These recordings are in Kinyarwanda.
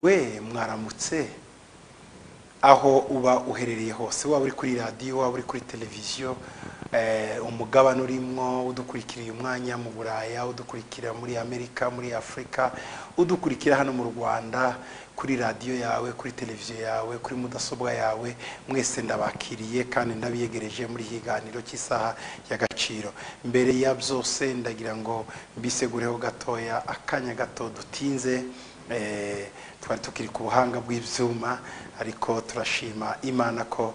we mwaramutse aho uba uherereye hose, waba uri kuri radio, waba uri kuri televiziyo, umugabane urimo udukurikira umwanya mu Buraya, udukurikira muri Amerika, muri Afrika, udukurikira hano mu Rwanda kuri radio yawe, kuri televiziyo yawe, kuri mudasobwa yawe, mwese ndabakiriye kandi ndabiyegereje muri higaniro cy'isaha y'agaciro. Mbere ya byose ndagira ngo bisegureho gatoya akanya gato dutinze, twari tukiri ku buhanga bw'ibyuma, ariko turashima Imana ko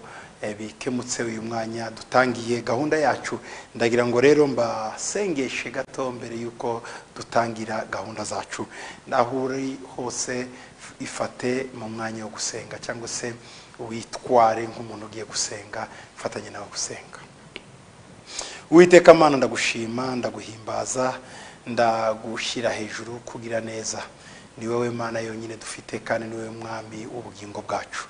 bikemutse uyu mwanya dutangiye gahunda yacu. Ndagira ngo rero mbasengeshe gato mbere yuko dutangira gahunda zacu. Naho uri hose ifate mu mwanya wo gusenga, cyangwa se witware nk'umuntu ugiye gusenga, fatanye nawe gusenga. Uwiteka Mana, ndagushima, ndaguhimbaza, ndagushyira hejuru kugira neza. Ni wowe Mana yonyine dufite kandi ni wowe mwami w'ubugingo bwacu.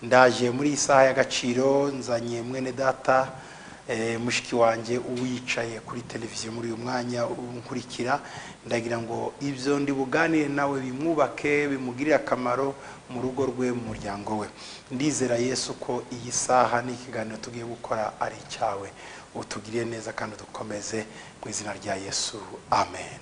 Ndaje muri isaha y'agaciro, nzanye mwene data mushiki wanje uwicaye kuri televiziyo muri uyu mwanya unkurikira. Ndagira ngo ibyo ndi buganire nawe bimwubake, bimugirire akamaro mu rugo rwe, mu muryango we. Ndizera Yesu ko iyi saha n'ikiganiro tugiye gukora ari cyawe. Utugiriye neza kandi dukomeze mu izina rya Yesu, amen.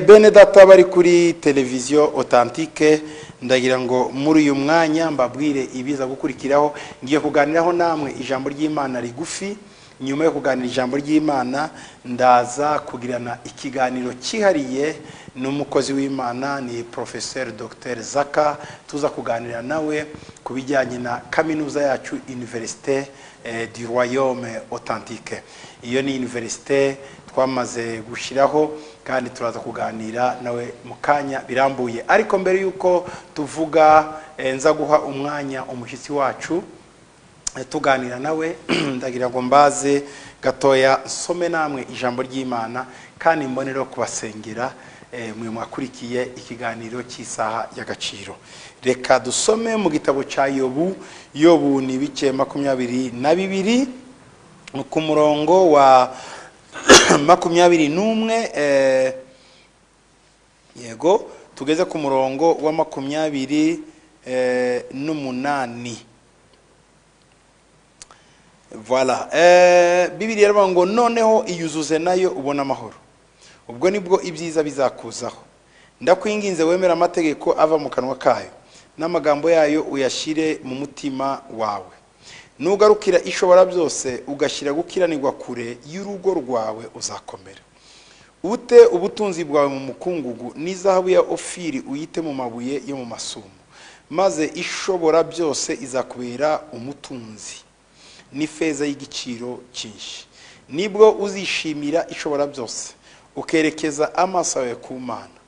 Bene data bari kuri televiziyo Authentique, ndagira ngo muri uyu mwanya mbabwire ibiza gukurikiraho. Ngiye kuganiraho namwe ijambo ry'Imana rigufi. Nyuma yo kuganira ijambo ry'Imana, ndaza kugirana ikiganiro cyihariye n'umukozi w'Imana, ni Professeur Dr Zaka. Tuza kuganira nawe ku bijyanye na kaminuza yacu, Université du Royaume Authentique. Iyo ni université twamaze gushiraho kandi turaza kuganira nawe mukanya birambuye. Ariko mbere yuko tuvuga, nza guha umwanya umushyitsi wacu tuganira nawe, ndagira ngo mbaze gatoya nsome namwe ijambo ry'Imana kandi mbonero kubasengera mwe mwakurikiye ikiganiro cy'isaha y'agaciro. Reka dusome mu gitabo cya Yobu. Yobu ni ibice 22 ku murongo wa 21, yego tugeze ku murongo wa 28. Voilà. Bibiliya iravuga ngo noneho iyuzuze nayo ubona amahoro, ubwo nibwo ibyiza bizakuzaho. Ndakwinginze wemera amategeko ava mu kanwa kayo, n'amagambo yayo uyashire mu mutima wawe. Nugarukira ishobora byose, ugashyira gukiranirwa kure y'urugo rwawe, uzakomera. Ute ubutunzi bwawe mu mukungugu, n'izahabu ya Ofiri uyite mu mabuye yo mu masumo, maze ishobora byose izakubera umutunzi n'ifeza y'igiciro cyinshi. Nibwo uzishimira ishobora byose, ukerekeza amaso yawe ku Mana.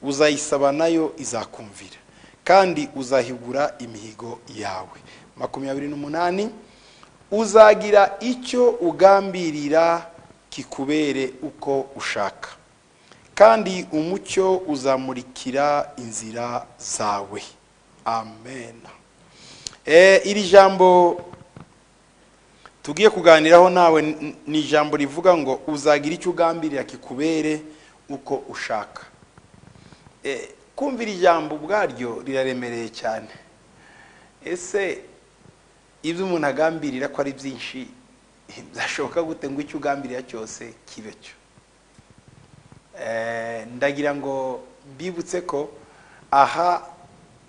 Uzayisaba nayo izakumvira, kandi uzahigura imihigo yawe. 28. Uzagira icyo ugambirira kikubere uko ushaka, kandi umucyo uzamurikira inzira zawe. Amen. Iri jambo tugiye kuganiraho nawe ni ijambo rivuga ngo uzagira icyo ugambirira kikubere uko ushaka. Kumvira ijambo ubwaryo riraremereye cyane. Ese ibyo umuntu agambirira ko ari byinshi, byashoboka gute ngo icyo ugambirira cyose kibe cyo? Ndagira ngo bibutse ko aha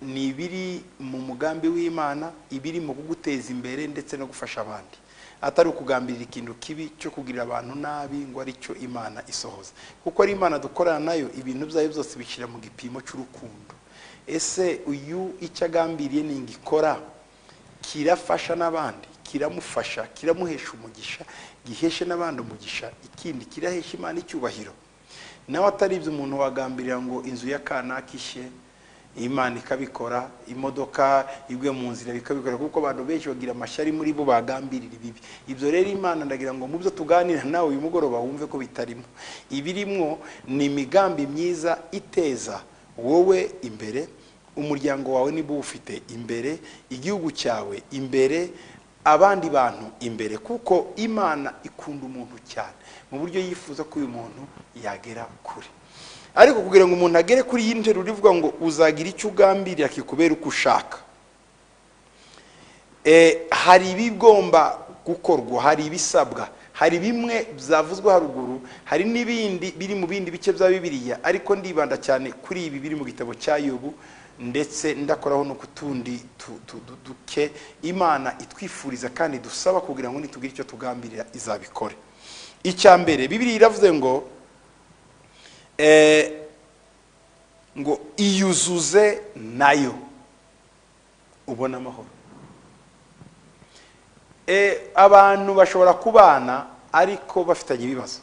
ni ibiri mu mugambi w'Imana, ibiri mu kuguteza imbere ndetse no gufasha abandi, atari ukugambirira ikintu kibi cyo kugira abantu nabi ngo ari cyo Imana isohoza. Kuko ari Imana dukorana nayo, ibintu byayo byose bishira mu gipimo cy'urukundo. Ese uyu icyo agambiriye n'ingikora kirafasha n'abandi, kiramufasha, kiramuhesha umugisha, giheshe n'abandi umugisha, ikindi kirahesha Imana icyubahiro. Nawe atari ibyo umuntu wagambirira ngo inzu ya kanaka ishe, Imana ikabikora, imodoka igwe mu nzira bikabikora, kuko abantu benshi bagira amashyari muri bo bagambirira ibibi. Ibyo rero Imana ndagira ngo mu byo tuganira nawe uyu mugoroba wumve ko bitarimo. Ibirimwo ni imigambi myiza iteza wowe imbere, umuryango wawe niba ufite imbere, igihugu cyawe imbere, abandi bantu imbere, kuko Imana ikunda umuntu cyane mu buryo yifuza ko uyu muntu yagera kure. Ariko kugira ngo umuntu agere kuri iyi nteruro rivuga ngo uzagira icyo ugambirira kikubera uko ushaka, hari ibigomba gukorwa, hari ibisabwa, hari bimwe byavuzwe haruguru, hari n'ibindi biri mu bindi bice bya Bibiliya, ariko ndibanda cyane kuri ibi biri mu gitabo cya Yobu, ndetse ndakoraho no kutundi duke Imana itwifuriza kandi dusaba kugira ngo nitugire icyo tugambirira izabikore. Icya mbere Bibiliya iravuze ngo iyuzuze nayo ubona amahoro. Abantu bashobora kubana ariko bafitanye ibibazo.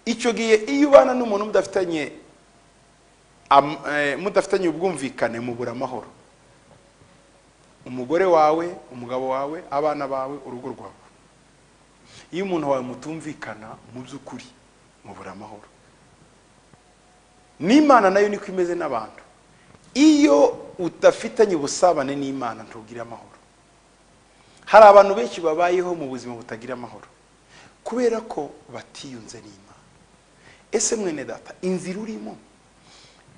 Icyo gihe iyo ubana n'umuntu mudafitanye ubwumvikane mubura amahoro. Umugore wawe, umugabo wawe, abana bawe, urugo rwawe. Iyo umuntu wawe mutumvikana mu by'ukuri mubura amahoro. N'Imana nayo niko imeze n'abantu. Iyo udafitanye ubusabane n'Imana ntugira amahoro. Hari abantu benshi babayeho mu buzima butagira amahoro kubera ko batiyunze n'Imana. Ese mwene data, inzira urimo,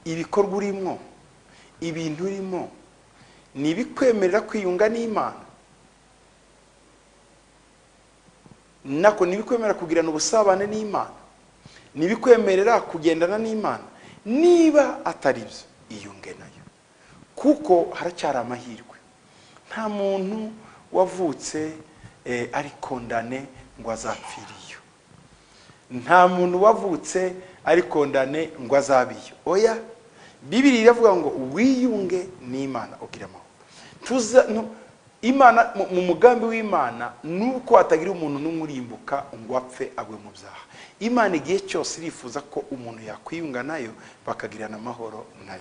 ibikorwa urimo, ibintu urimo, nibikwemerera kwiyunga n'Imana? Nako nibikwemerera kugirana ubusabane n'Imana? Nibikwemerera kugendana n'Imana? Niba atari byo, iyunge nayo, kuko haracyari amahirwe. Nta muntu wavutse ari kondane ngo azapfiriyo. Nta muntu wavutse ari kondane ngo azabiyo. Oya, Bibiliya iravuga ngo wiyunge n'Imana ugira amahoro. Imana mu mugambi w'Imana nuko hatagira umuntu n'umurimbuka ngo apfe agwe mu byaha. Imana igihe cyose irifuza ko umuntu yakwiyunga nayo bakagirana amahoro nayo.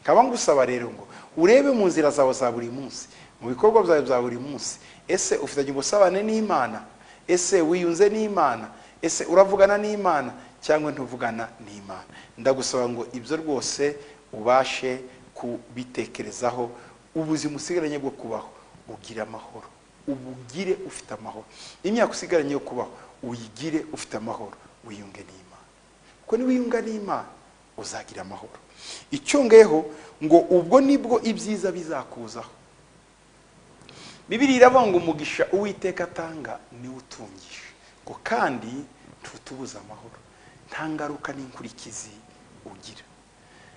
Kaba ngusaba rero ngo urebe mu nzira zawe za buri munsi, mu bikorwa byawe bya buri munsi, ese ufitanye ubusabane n'Imana? Ese wiyunze n'Imana? Ese uravugana n'Imana cyangwa ntuvugana n'Imana? Ndagusaba ngo ibyo rwose ubashe kubitekerezaho, ubuzima usigaranye bwo kubaho ugira amahoro, ubugire ufite amahoro. Imyaka usigaranye yo kubaho uyigire ufite amahoro, wiyunge n'Imana. Kuko niwiyunga n'Imana uzagira amahoro. Icyongeyeho ngo ubwo nibwo ibyiza bizakuzaho. Bibiliya iravuga ngo umugisha Uwiteka atanga niwe utungisha, ngo kandi ntutubuza amahoro, nta ngaruka n'inkurikizi ugira.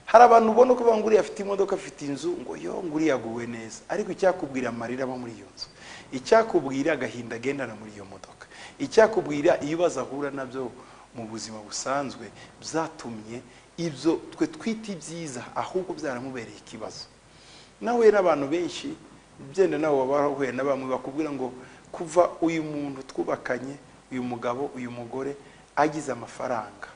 Hari abantu ubona ko banguriye afite imodoka, afite inzu, ngo yo nguriye aguwe neza, ariko icyakubwira amarira aba muri iyo nzu, icyakubwira agahinda agendana muri iyo modoka, icyakubwira ibibazo ahura nabyo mu buzima busanzwe byatumye ibyo twe twita ibyiza ahubwo byaramubereye ikibazo. Nawe n'abantu benshi byenda nawe wabahuye na bamwe bakubwira ngo kuva uyu muntu twubakanye, uyu mugabo, uyu mugore agize amafaranga,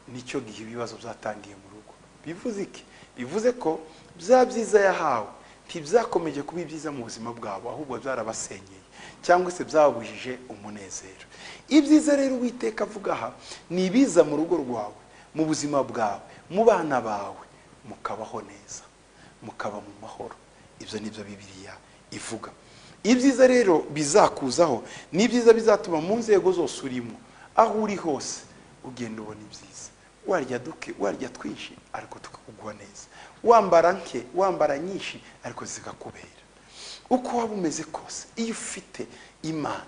nicyo gihe ibibazo byatangiye mu rugo. Bivuze iki? Bivuze ko bya byiza yahawe ntibyakomeje kuba ibyiza mu buzima bwabo, ahubwo byarabasenyeye cyangwa se byabujije umunezero. Ibyiza rero Uwiteka avuga aha ni ibiza mu rugo rwawe, mu buzima bwawe, mu bana bawe, mukabaho neza, mukaba mu mahoro. Ibyo nibyo Bibiliya ivuga. Ibyiza rero bizakuzaho ni ibyiza bizatuma mu nzego zose urimo, aho uri hose ugenda ubona ibyiza. Warya duke, warya twinshi, ariko tukakugwa neza. Wambara nke, wambara nyinshi, ariko zikakubera. Uko waba umeze kose, iyo ufite Imana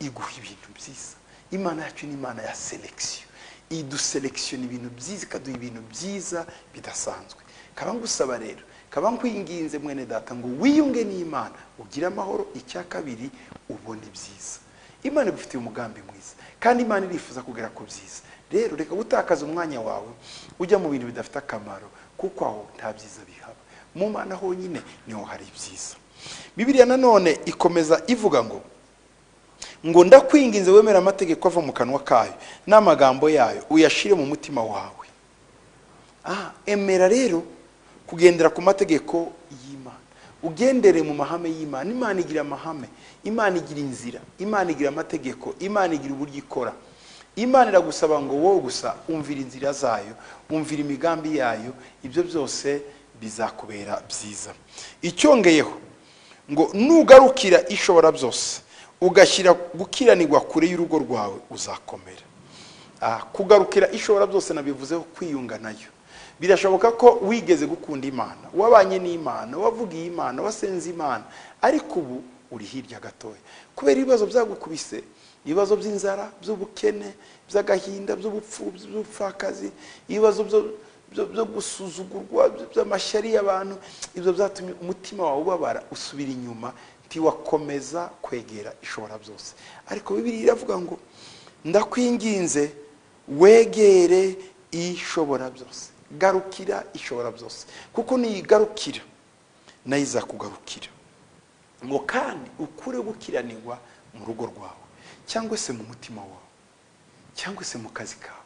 iguha ibintu byiza. Imana yacu ni Imana ya selection. Iduselektiona ibintu byiza, ikaduha ibintu byiza bidasanzwe. Kaba ngusaba rero, kaba nkwinginze mwene data ngo wiyunge n'Imana, ugire amahoro. Icya kabiri, ubone ibyiza. Imana igufitiye umugambi mwiza, kandi Imana irifuza kugera ku byiza. Rero reka gutakaza umwanya wawe ujya mu bintu bidafite akamaro, kuko aho nta byiza bihaba. Mu Mana honyine niho hari ibyiza. Bibiliya nanone ikomeza ivuga ngo ndakwinginze wemera amategeko ava mu kanwa kayo n'amagambo yayo uyashire mu mutima wawe. Emera rero kugendera ku mategeko y'Imana, ugendere mu mahame y'Imana. Imana igira amahame, Imana igira inzira, Imana igira amategeko, Imana igira uburyo ikora. Imana iragusaba ngo wowe gusa umvira inzira zayo, umvira imigambi yayo, ibyo byose bizakubera byiza. Icyongeyeho ngo nugarukira ishobora byose ugashyira gukiranirwa kure y'urugo rwawe uzakomera. Kugarukira ishobora byose nabivuzeho kwiyunga nayo. Birashoboka ko wigeze gukunda Imana, wabanye n'Imana, wavugiye Imana, wasenze Imana, ariko ubu uri hirya gatoya kubera ibibazo byagukubise, ibibazo by'inzara, by'ubukene, by'agahinda, by'ubupfubyi, by'ubupfakazi, ibibazo byo gusuzugurwa, by'amashyari y'abantu. Ibyo byatumye umutima wawe ubabara, usubira inyuma, ntiwakomeza kwegera ishobora byose. Ariko Bibiliya iravuga ngo ndakwinginze wegere ishobora byose, garukira ishobora byose, kuko niyigarukira nayo izakugarukira. Ngo kandi ukure gukiranirwa mu rugo rwawe, cyangwa se mu mutima wawe, cyangwa se mu kazi kawe.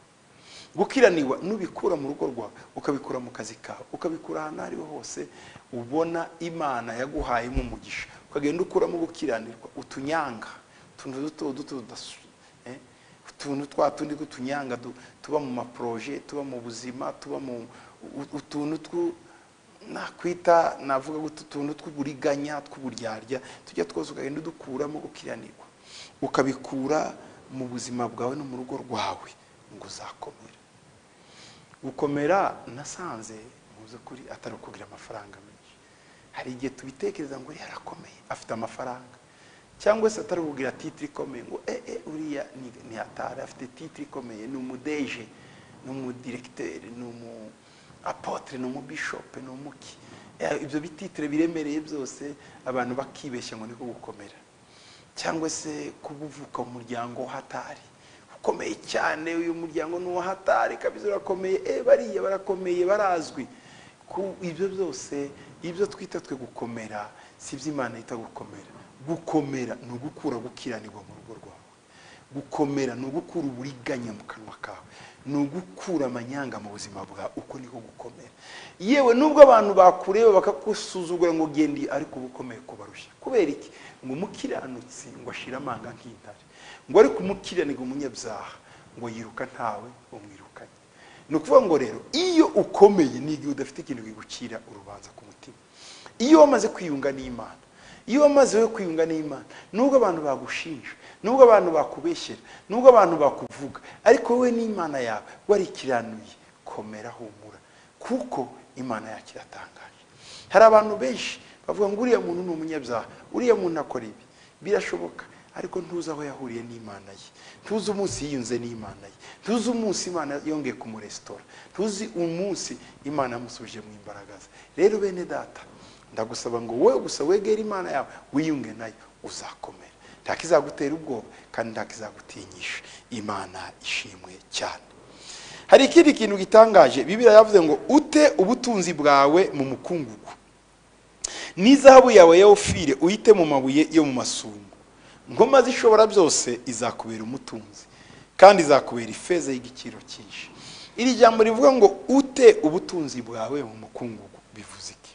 Gukiranirwa nubikura mu rugo rwawe, ukabikura mu kazi kawe, ukabikura ahantu ariho hose ubona Imana yaguhayemo umugisha, ukagenda ukuramo gukiranirwa, utunyanga, utuntu duto utuntu twatundi kutunyanga tuba mu maproje, tuba mu buzima, tuba mu utuntu nakwita navuga utuntu tw'uburiganya, tw'uburyarya, tujya twose ukagenda udukuramo gukiranirwa, ukabikura mu buzima bwawe no mu rugo rwawe, ngo uzakomera. Gukomera nasanze muze kuri atari kugira amafaranga menshi. Hari igihe tubitekereza ngo yarakomeye, afite amafaranga, cyangwa se atari kugira titre ikomeye ngo uriya ni atari afite titre ikomeye, ni umudeje, ni umudirecteur, ni umu apotre, ni umubishop, ni umuki. Ibyo bititre biremereye byose abantu bakibeshya ngo niko gukomera. Cyangwa se kubuvuka mu muryango hatari ukomeye cyane, uyu muryango ni hatari kabisa, urakomeye, bariya barakomeye, barazwi. Ibyo byose, ibyo twita twe gukomera, si by'Imana ita gukomera. Gukomera ni ugukura gukiranirwa mu rugo rwawe. Gukomera ni ugukura uburiganya mu kanwa kawe, ni ugukura amanyanga mu buzima bwawe. Uko niko gukomera. Yewe nubwo abantu bakureba bakakusuzugura ngo gendi, ariko ubukomeye kubarusha. Kubera iki? Ngo umukiranutsi ngo ashira amanga nk'intare, ngo ariko umukiranirwa umunyabyaha ngo yiruka ntawe umwirukanye. Ni ukuvuga ngo rero iyo ukomeye ni igihe udafite ikintu kigucira urubanza ku mutima. Iyo wamaze kwiyunga n'Imana, iyo wamaze kwiyunga n'Imana, nubwo abantu bagushinja, nubwo abantu bakubeshyera, nubwo abantu bakuvuga, ariko wowe n'Imana yawe warikiranuye, komera, humura, kuko Imana yacu iratangaje. Hari abantu benshi bavuga ngo uriya muntu ni umunyabyaha, uriya muntu akora ibi. Birashoboka, ariko ntuzi aho yahuriye n'Imana ye, ntuzi umunsi yiyunze n'Imana ye, ntuzi umunsi Imana yongeye kumurestora, ntuzi umunsi Imana yamusubije mu imbaraga ze. Rero bene data, ndagusaba ngo wowe gusa wegere Imana yawe, wiyunge nayo, uzakomera. Ntakizagutera ubwoba kandi ntakizagutinyisha. Imana ishimwe cyane. Hari ikindi kintu gitangaje, Bibiliya yavuze ngo ute ubutunzi bwawe mu mukungugu, n'izahabu yawe ya Ofire uyite mu mabuye yo mu masungu. Ngoma zishobora byose izakubera umutunzi, kandi izakubera ifeza y'igiciro cyinshi. Iri jambo rivuga ngo ute ubutunzi bwawe mu mukungugu, bivuze iki?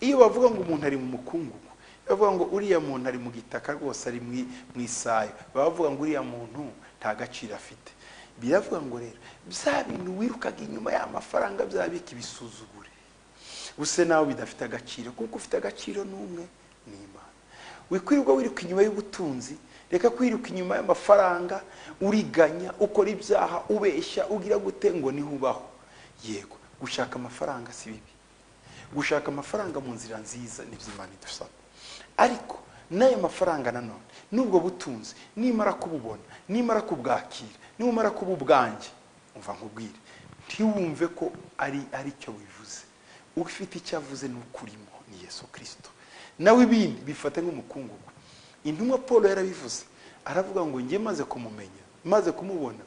Iyo bavuga ngo umuntu ari mu mukungugu, bavuga ngo uriya muntu ari mu gitaka rwose, ari mu isayo, bavuga ngo uriya muntu nta gaciro afite. Biravuga ngo rero bya bintu wirukaga inyuma y'amafaranga byabika ibisuzugure, use nawe bidafite agaciro, kuko ufite agaciro n'umwe ni Imana. Wikwirirwa wiruka inyuma y'ubutunzi, reka kwiruka inyuma y'amafaranga, uriganya, ukora ibyaha, ubeshya, ugira gute ngo niho ubaho. Yego, gushaka amafaranga si bibi, gushaka amafaranga mu nzira nziza ni by'Imana idusaba, ariko n'ayo mafaranga nanone nubwo butunzi nimara kububona, nimara kubwakira, nimara kububwanje, umva nkubwire, ntiwumve ko ari cyo wivuze. Ufite icyo avuze n'ukurimo ni Yesu Kristo, nawe ibindi bifata nk'umukungugu. Intumwa Paul yarabivuze, aravuga ngo ngiye maze kumumenya, maze kumubona,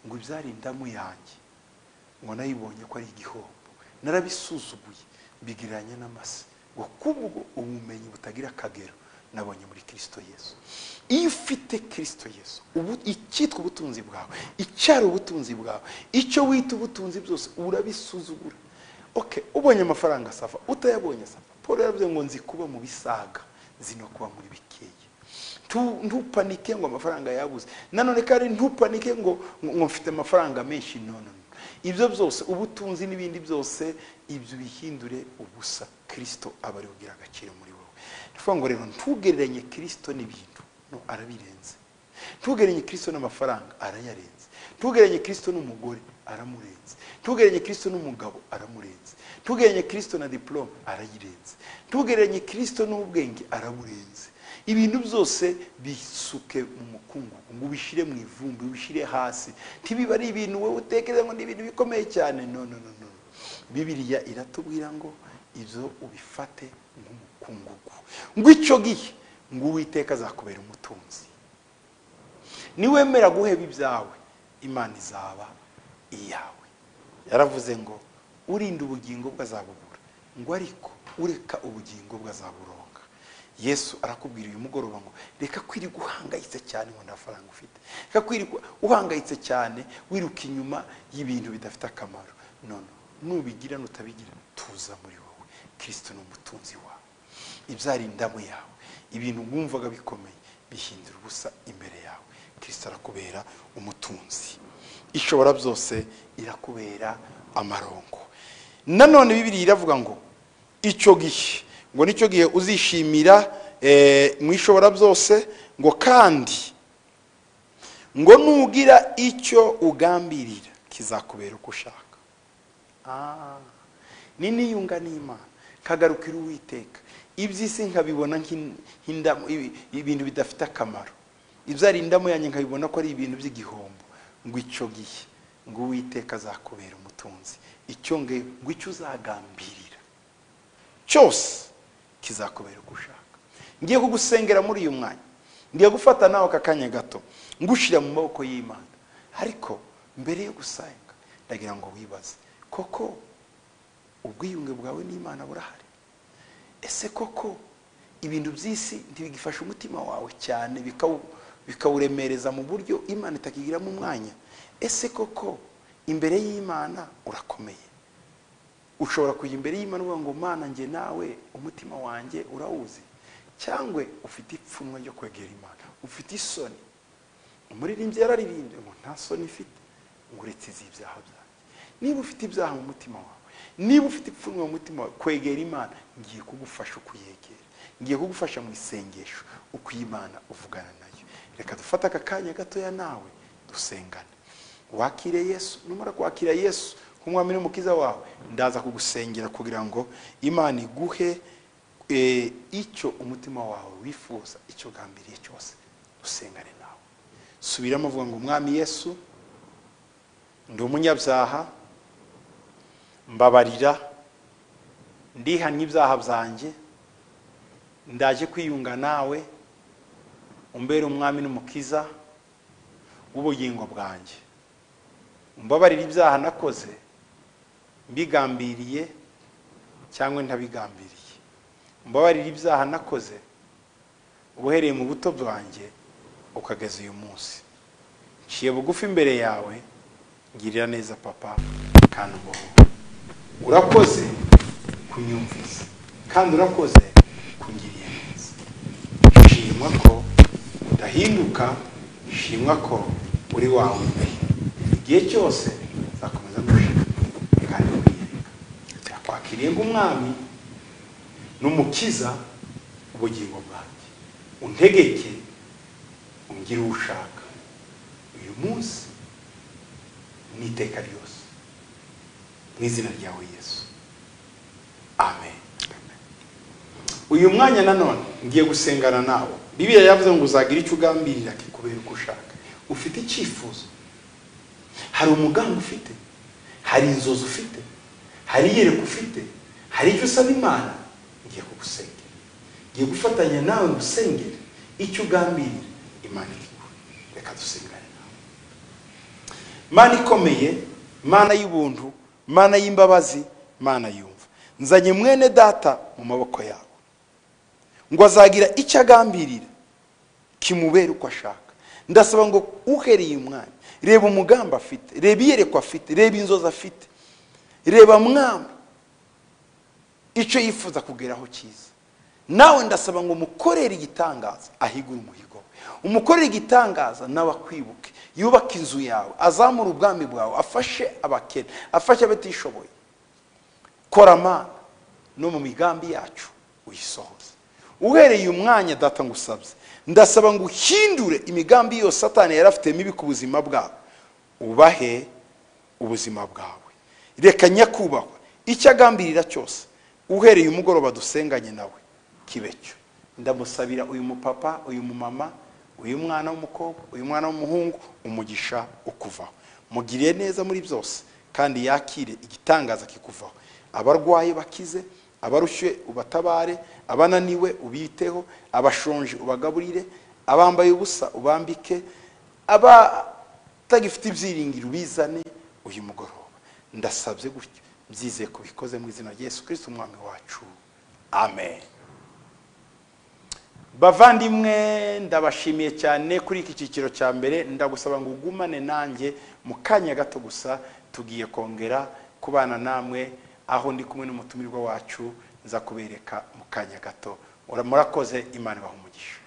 ngo ibyari indamu yanjye ngo nayibonye ko ari igihombo, narabisuzuguye bigiranye n'amase, ngo kubwo ubumenyi butagira akagero nabonye muri Kristo Yesu. Iyo ufite Kristo Yesu, icyitwa ubutunzi bwawe, icyari ubutunzi bwawe, icyo wita ubutunzi byose urabisuzugura. okay, ubonye amafaranga safa, utayabonye safa. Paul yaravuze ngo nzi kuba mu bisaga, nzi no kuba muri bikeye. Ntupanike ngo amafaranga yabuze, nanone kandi ntupanike ngo mfite amafaranga menshi. No. Ibyo byose ubutunzi n'ibindi byose ibyo bihindure ubusa. Kristo aba ari ugira agaciro muri wowe. Tuvuga ngo rero ntugereranye Kristo n'ibintu, no, arabirenze. Ntugereranye Kristo n'amafaranga, arayarenze. Ntugereranye Kristo n'umugore, aramurenze. Ntugereranye Kristo n'umugabo, aramurenze. Ntugereranye Kristo na diplome, arayirenze. Ntugereranye Kristo n'ubwenge, araburenze. Ibintu byose bisuke mu mukungugu, ngo ubishire mu ivumbi, ubishire hasi. Ntibiba ari ibintu wowe utekereza ngo ni ibintu bikomeye cyane. No. Bibiliya iratubwira ngo ibyo ubifate nk'umukungugu, ngo icyo gihe ngo Uwiteka azakubera umutunzi. Niwemera guheba ibyawe, Imana izaba iyawe. Yaravuze ngo urinda ubugingo bw'azabubura, ngo ariko ureka ubugingo bw'azaburonka. Yesu arakubwira uyu mugoroba ngo reka kwiri guhangayitse cyane ngo ndafaranga ufite, reka kwiri uhangayitse cyane wiruka inyuma y'ibintu bidafite akamaro. None nubigira nutabigira, tuza muri wowe. Kristo ni umutunzi wawe. Ibyari indamu yawe, ibintu wumvaga bikomeye, bihindura ubusa imbere yawe. Kristo arakubera umutunzi. Ishobora byose irakubera amarongo. Nanone Bibiliya iravuga ngo icyo gihe, ngo nicyo gihe uzishimira mu ishobora byose, ngo kandi ngo nugira icyo ugambirira kizakubera uko ushaka. Ni niyunga n'Imana, kagarukira Uwiteka. Iby'isi nkabibona nk'indamu, ibintu bidafite akamaro. Ibyari indamu yanjye nkabibona ko ari ibintu by'igihombo. Ngo icyo gihe ngo Uwiteka azakubera umutunzi. Icyo ngo icyo uzagambirira cyose kizakubera uko ushaka. Ngiye kugusengera muri uyu mwanya, ngiye gufata nawe akanya gato ngushira mu maboko y'Imana. Ariko mbere yo gusenga ndagira ngo wibaze, koko ubwiyunge bwawe n'Imana burahari? Ese koko ibintu by'isi ntibigifasha umutima wawe cyane bikawuremereza mu buryo Imana itakigiramo umwanya? Ese koko imbere y'Imana urakomeye? Ushobora kujya imbere y'Imana uvuga ngo Mana njye nawe umutima wanjye urawuzi? Cyangwa ufite ipfunwe ryo kwegera Imana, ufite isoni? Umuririmbyi yararirimbye ngo nta soni ifite, ngo uretse iz'ibyaha byanjye. Niba ufite ibyaha mu mutima wawe, niba ufite ipfunwe mu mutima wawe, kwegera Imana ngiye kugufasha kuyegera, ngiye kugufasha mu isengesho uko Imana uvugana nayo. Reka dufate aka kanya gatoya nawe dusengane. Wakire Yesu. Numara kwakira Yesu nk'umwami n'umukiza wawe, ndaza kugusengera kugira ngo Imana iguhe icyo umutima wawe wifuza, icyo gambiriye cyose. Dusengane nawe. Subiramo vuga ngo Mwami Yesu, ndi umunyabyaha, mbabarira, ndihanye ibyaha byanjye, ndaje kwiyunga nawe, umbere umwami n'umukiza w'ubugingo bwanjye. Mbabarira ibyaha nakoze, mbigambiriye cyangwa ntabigambiriye. Mbabarira ibyaha nakoze uhereye mu buto bwanjye ukageza uyu munsi. Nciye bugufi imbere yawe, ngirira neza papa kandi uboho. Urakoze kunyumvisa kandi urakoze kungiriye neza. Shimwa ko udahinduka, shimwa ko uri wawe mbere. Igihe cyose zakomeza gushika kandi wiyereka. Kwakiriye nk'umwami n'umukiza ubugingo bwanjye. Untegeke, ungire ushaka uyu munsi n'iteka ryose, mu izina ryawe Yesu, amen. Uyu mwanya nanone ngiye gusengana nawe. Bibiliya yavuze ngo uzagira icyo ugambirira kikubera uko ushaka. Ufite icyifuzo, hari umugambi ufite, hari inzozi ufite, hari iyereko ufite, hari icyo usaba Imana, ngiye kugusengera. Ngiye gufatanya nawe gusengera icyo ugambirira Imana iguhe. Reka dusengane nawe. Mana ikomeye, Mana y'ubuntu, Mana y'imbabazi, Mana yumva, nzanye mwene data mu maboko yawe, ngo azagira icyo agambirira kimubera uko ashaka. Ndasaba ngo uhereye umwanya, reba umugambi afite, reba iyereko afite, reba inzozi afite, reba mwami icyo yifuza kugeraho cyiza. Nawe ndasaba ngo mukorere igitangaza ahigura umuhigo, umukorere igitangaza nawe akwibuke, yubake inzu yawe, azamura ubwami bwawe, afashe abakene, afashe abatishoboye. Kora Mana no mu migambi yacu uyisohoze. Uhereye umwanya data ngusabye, ndasaba ngo uhindure imigambi yose Satani yarafite mibi ku buzima bwawe, ubahe ubuzima bwawe. Reka nyakubahwa icyo agambirira cyose uhereye umugoroba dusenganye nawe kibecyo. Ndamusabira uyu mupapa, uyu mumama, uyu mwana w'umukobwa, uyu mwana w'umuhungu, umugisha ukuvaho. Mugiriye neza muri byose kandi yakire igitangaza kikuvaho. Abarwaye bakize, abarushye ubatabare, abananiwe ubiteho, abashonje ubagaburire, abambaye ubusa ubambike, abatagifite ibyiringiro bizane uyu mugoroba. Ndasabye gutyo byizeye ko bikoze mu izina rya Yesu Kristo umwami wacu, amen. Bavandimwe, ndabashimiye cyane kuri iki cyiciro cya mbere. Ndagusaba ngo ugumane nanjye mu kanya gato gusa, tugiye kongera kubana namwe aho ndi kumwe n'umutumirwa wacu, nza kubereka mu kanya gato. Murakoze, Imana ibahe umugisha.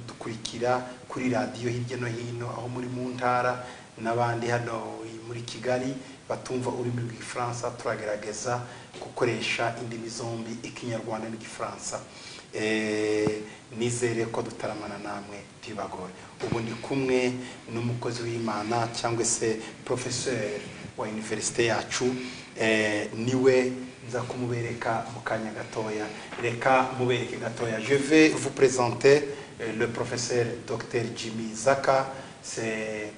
dukurikira kuri radio hirya no hino aho muri mu ntara n'abandi hano muri Kigali batumva ururimi rw'igifaransa. Turagerageza gukoresha indimi zombi, ikinyarwanda n'igifaransa. Nizere ko dutaramana namwe tibagore. Ubu ndi kumwe n'umukozi w'Imana cyangwa se professeur wa université yacu, niwe nza kumubereka mu kanya gatoya. Reka mubereke gatoya. Je vais vous présenter le professeur Dr Jimmy Zaka. C'est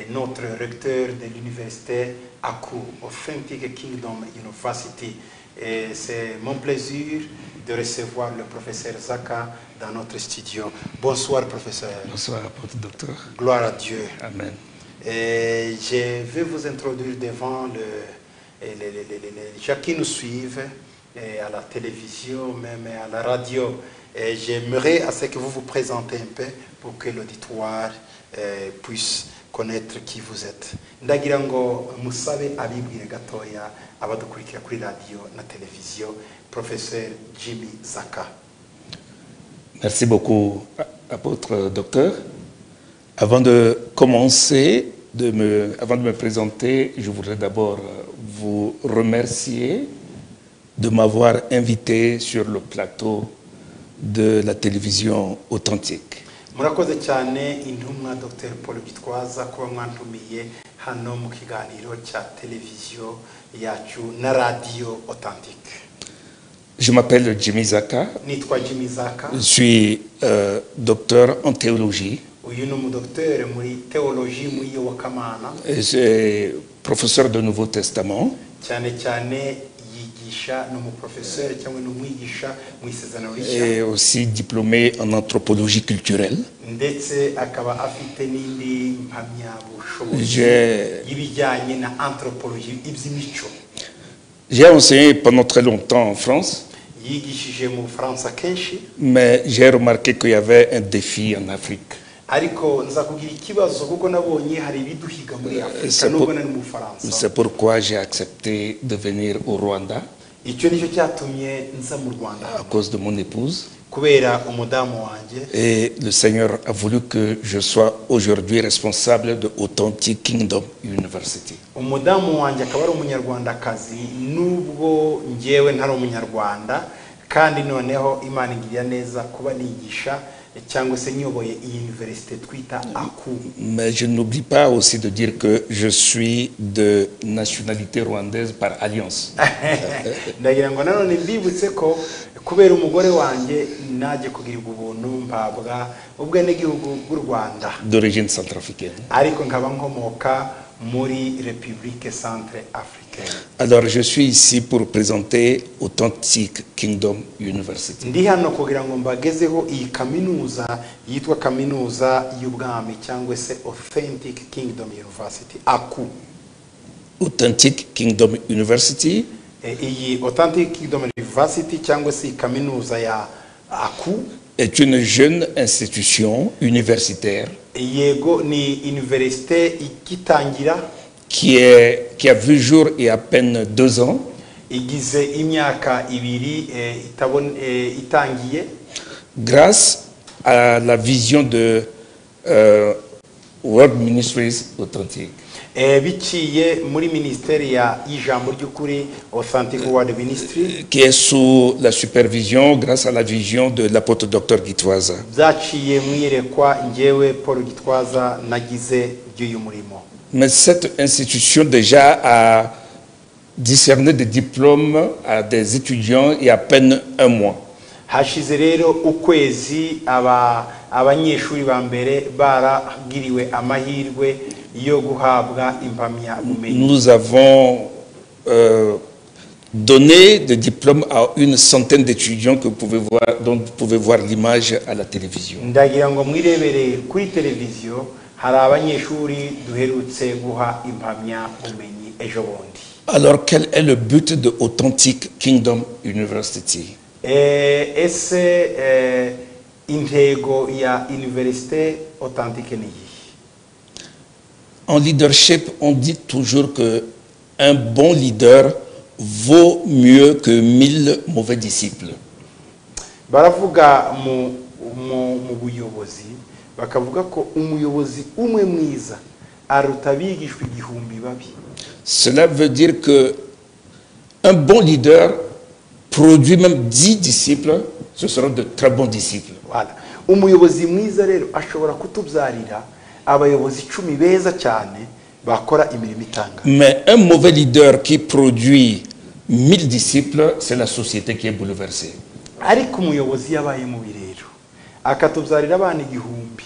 notre recteur de l'université Aku, Authentic Kingdom University. Et c'est mon plaisir de recevoir le professeur Zaka dans notre studio. Bonsoir professeur. Bonsoir apôtre docteur. Gloire à Dieu. Amen. Et je vais vous introduire devant les gens qui nous suivent à la télévision, même à la radio. Et j'aimerais à ce que vous vous présentez un peu pour que l'auditoire puisse connaître qui vous êtes. Ndagira ngo musabe abibwire gatoya abadukurikira kuri radio na télévision. Professeur Jimmy Zaka. Merci beaucoup apôtre docteur. Avant de commencer, avant de me présenter, je voudrais d'abord vous remercier de m'avoir invité sur le plateau de la télévision authentique. murakoze cyane intumwa Dr Paul Gitwaza kuba mwantumiye hano mu kiganiro cya televiziyo yacu na radio authentique. Je m'appelle Jimmy Zaka. Nitwa Jimmy Zaka. Je suis docteur en théologie. Uyu ni umudoktere muri théologie muri Yobokamana. J'ai professeur de Nouveau Testament. Cyane cyane yigisha no mu professeur cyangwa no mwigisha mu isezerano rishya. Et aussi diplômé en anthropologie culturelle. Ndetse akaba afite n'indi mpamyabushobozi y'ibijyanye na anthropologie iby'imico. J'ai enseigné pendant très longtemps en France. Yigishije mu Bufaransa kenshi. Mais j'ai remarqué qu'il y avait un défi en Afrique. Ariko nzakugira ikibazo kuko nabonye hari ibiduhiga muri Afrika nubwo nari mu Bufaransa. C'est pourquoi j'ai accepté de venir au Rwanda. Icyo nicyo cyatumye nza mu Rwanda. À cause de mon épouse. Kubera umudamu wanje. Et le Seigneur a voulu que je sois aujourd'hui responsable de Authentic Kingdom University. Umudamu wanje akaba ari umunyarwandakazi nubwo njyewe ntari umunyarwanda kandi noneho Imana ingiriya neza kuba nigisha cyangwa se nyoboye iyi université twita AKU. Mais je n'oublie pas aussi de dire que je suis de nationalité rwandaise par alliance. Ndagira ngo nanone mbibutse ko kubera umugore wanjye naje kugirirwa ubuntu mpabwa ubwenegihugu bw'u Rwanda. D'origine centrafricaine. Ariko nkaba nkomoka muri République Centrafricaine. Alors je suis ici pour présenter Authentic Kingdom University. Ndi hano kugira ngo mbagezeho iyi kaminuza yitwa kaminuza y'ubwami cyangwa se Authentic Kingdom University AKU. Authentic Kingdom University. Iyi Authentic Kingdom University cyangwa se kaminuza ya AKU est une jeune institution universitaire yego ni université ikitangira qui a vu jour il y a à peine 2 ans. Igize imyaka ibiri itangiye grâce à la vision de World Ministries Authentic. Biciye muri ministeri ya ijambo ry'ukuri Authentic World Ministry qui est sous la supervision grâce à la vision de l'apôtre Dr Gitwaza. Byaciye mwirekwa njyewe Paul Gitwaza nagize by'uyu murimo. Mais cette institution déjà a discerné des diplômes à des étudiants il y a à peine 1 mois. Hashize rero ukwezi abanyeshuri ba mbere baragiriwe amahirwe yo guhabwa impamya bumenyi. Nous avons donné des diplômes à une centaine d'étudiants que vous pouvez voir, dont vous pouvez voir l'image à la télévision. Ndagira ngo mwirebere kuri televiziyo hari abanyeshuri duherutse guha impamya bumenyi ejo bundi. Alors quel est le but de Authentic Kingdom University? Intego ya Université Authentique ni iyi. En leadership, on dit toujours que un bon leader vaut mieux que 1000 mauvais disciples. Baravuga mu buyobozi bakavuga ko umuyobozi umwe mwiza aruta bigishwa igihumbi babi. Cela veut dire que un bon leader produit même 10 disciples, ce seront de très bons disciples. Voilà. Umuyobozi mwiza rero ashobora kutubyarira abayobozi 10 beza cyane bakora imirimo itanga. Mais un mauvais leader qui produit 1000 disciples, c'est la société qui est bouleversée. Ariko umuyobozi yabaye mu birero akatubyarira abana igihumbi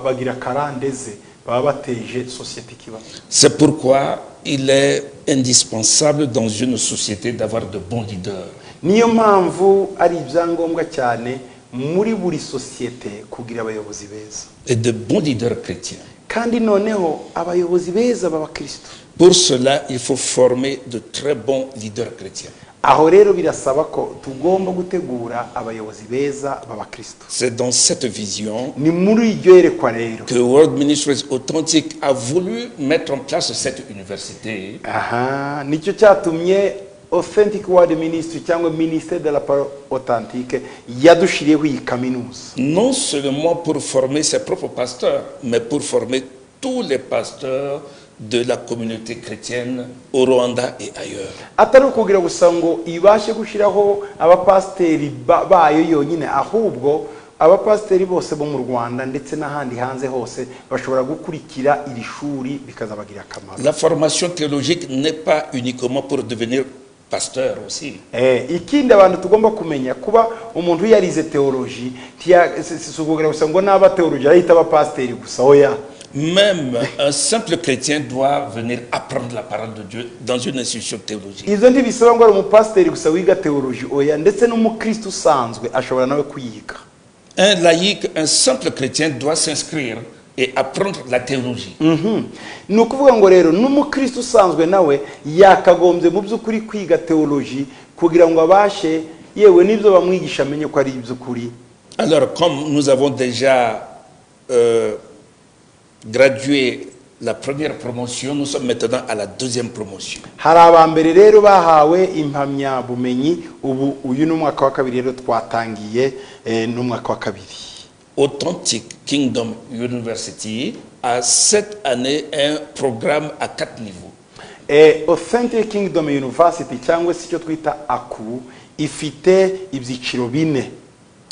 bagira karandeze baba bateje société kiba. C'est pourquoi il est indispensable dans une société d'avoir de bons leaders. Niyo mpamvu ari ibyangombwa cyane muri buri société kugira abayobozi beza. Et de bons leaders chrétiens. Kandi noneho abayobozi beza baba Kristo. Pour cela, il faut former de très bons leaders chrétiens. Aho rero birasaba ko tugomba gutegura abayobozi beza baba Kristo. C'est dans cette vision Ni muri iryo yerekwa rero que World Ministries Authentic a voulu mettre en place cette université. Nicyo cyatumye Authentic World Ministry cyangwa Ministère de la Parole Authentique yadushiriyeho iyi kaminuza. Non seulement pour former ses propres pasteurs, mais pour former tous les pasteurs de la communauté chrétienne au Rwanda et ailleurs. atari ukugira gusa ngo ibashe gushyiraho abapasiteri bayo yonyine, ahubwo abapasiteri bose bo mu Rwanda ndetse n'ahandi hanze hose bashobora gukurikira iri shuri bikazabagirira akamaro. La formation théologique n'est pas uniquement pour devenir pasteur aussi. Ikindi abantu tugomba kumenya, kuba umuntu yarize theologie si ukugira gusa ngo n'aba theologie ahita aba pasiteri gusa, oya. Même un simple chrétien doit venir apprendre la parole de Dieu dans une institution théologique. Izo ntibisaba ngo ari umupasiteri gusa wiga theologie, oya, ndetse n'umukristo usanzwe ashobora nawe kuyiga. Un laïc, un simple chrétien doit s'inscrire et apprendre la théologie. Ni ukuvuga ngo rero n'umukristo usanzwe nawe yakagombye mu by'ukuri kwiga theologie kugira ngo abashe yewe n'ibyo bamwigisha amenye ko ari iby'ukuri. Alors, comme nous avons déjà gradué la première promotion, nous sommes maintenant à la deuxième promotion. Hari abambere rero bahawe impamya bumenyi, ubu uyu n'umwaka wa kabiri rero twatangiye n'umwaka wa kabiri. Authentic Kingdom University a cette année un programme à 4 niveaux. Authentic Kingdom University cyangwa se icyo twita AKU ifite ibyiciro bine.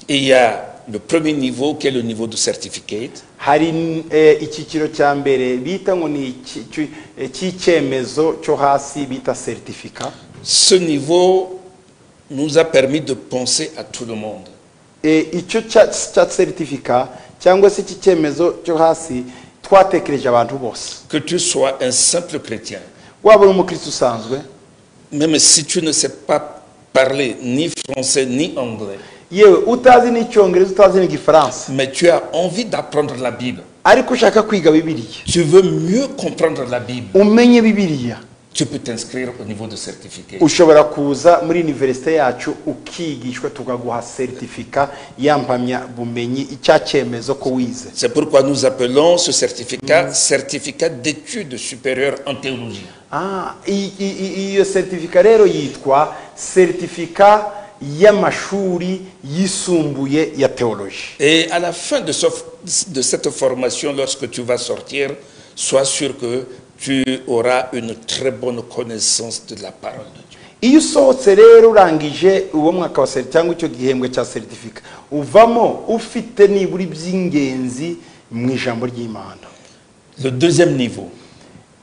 Et il y a le premier niveau qui est le niveau de certificate. Hari icyiciro cya mbere bita ngo ni cy'icyemezo cyo hasi bita certificat. Ce niveau nous a permis de penser à tout le monde. Icyo cya certificat cyangwa se cy'icyemezo cyo hasi twatekereje abantu bose. Que tu sois un simple chrétien, waba uri umukristo usanzwe, même si tu ne sais pas parler ni français ni anglais, yewe utazi n'icyongereza utazi n'igifaransa, mais tu as envie d'apprendre la Bible, ariko ushaka kwiga Bibiliya, tu veux mieux comprendre la Bible, umenye Bibiliya, tu peux t'inscrire au niveau de certificat. ushobora kuza muri universite yacu ukigishwa tukaguha certificat yampamya bumenyi icyacyemezo ko wize. C'est pourquoi nous appelons ce certificat certificat d'études supérieures en théologie. Iyo certificat rero yitwa certificat y'amashuri yisumbuye ya théologie. Et à la fin de cette formation, lorsque tu vas sortir, sois sûr que tu auras une très bonne connaissance de la parole de Dieu. Iyo usohotse rero urangije uwo mwaka wa cyangwa icyo gihembwe cya certificat, uvamo ufite nibura iby'ingenzi mu ijambo ry'Imana. Le deuxième niveau,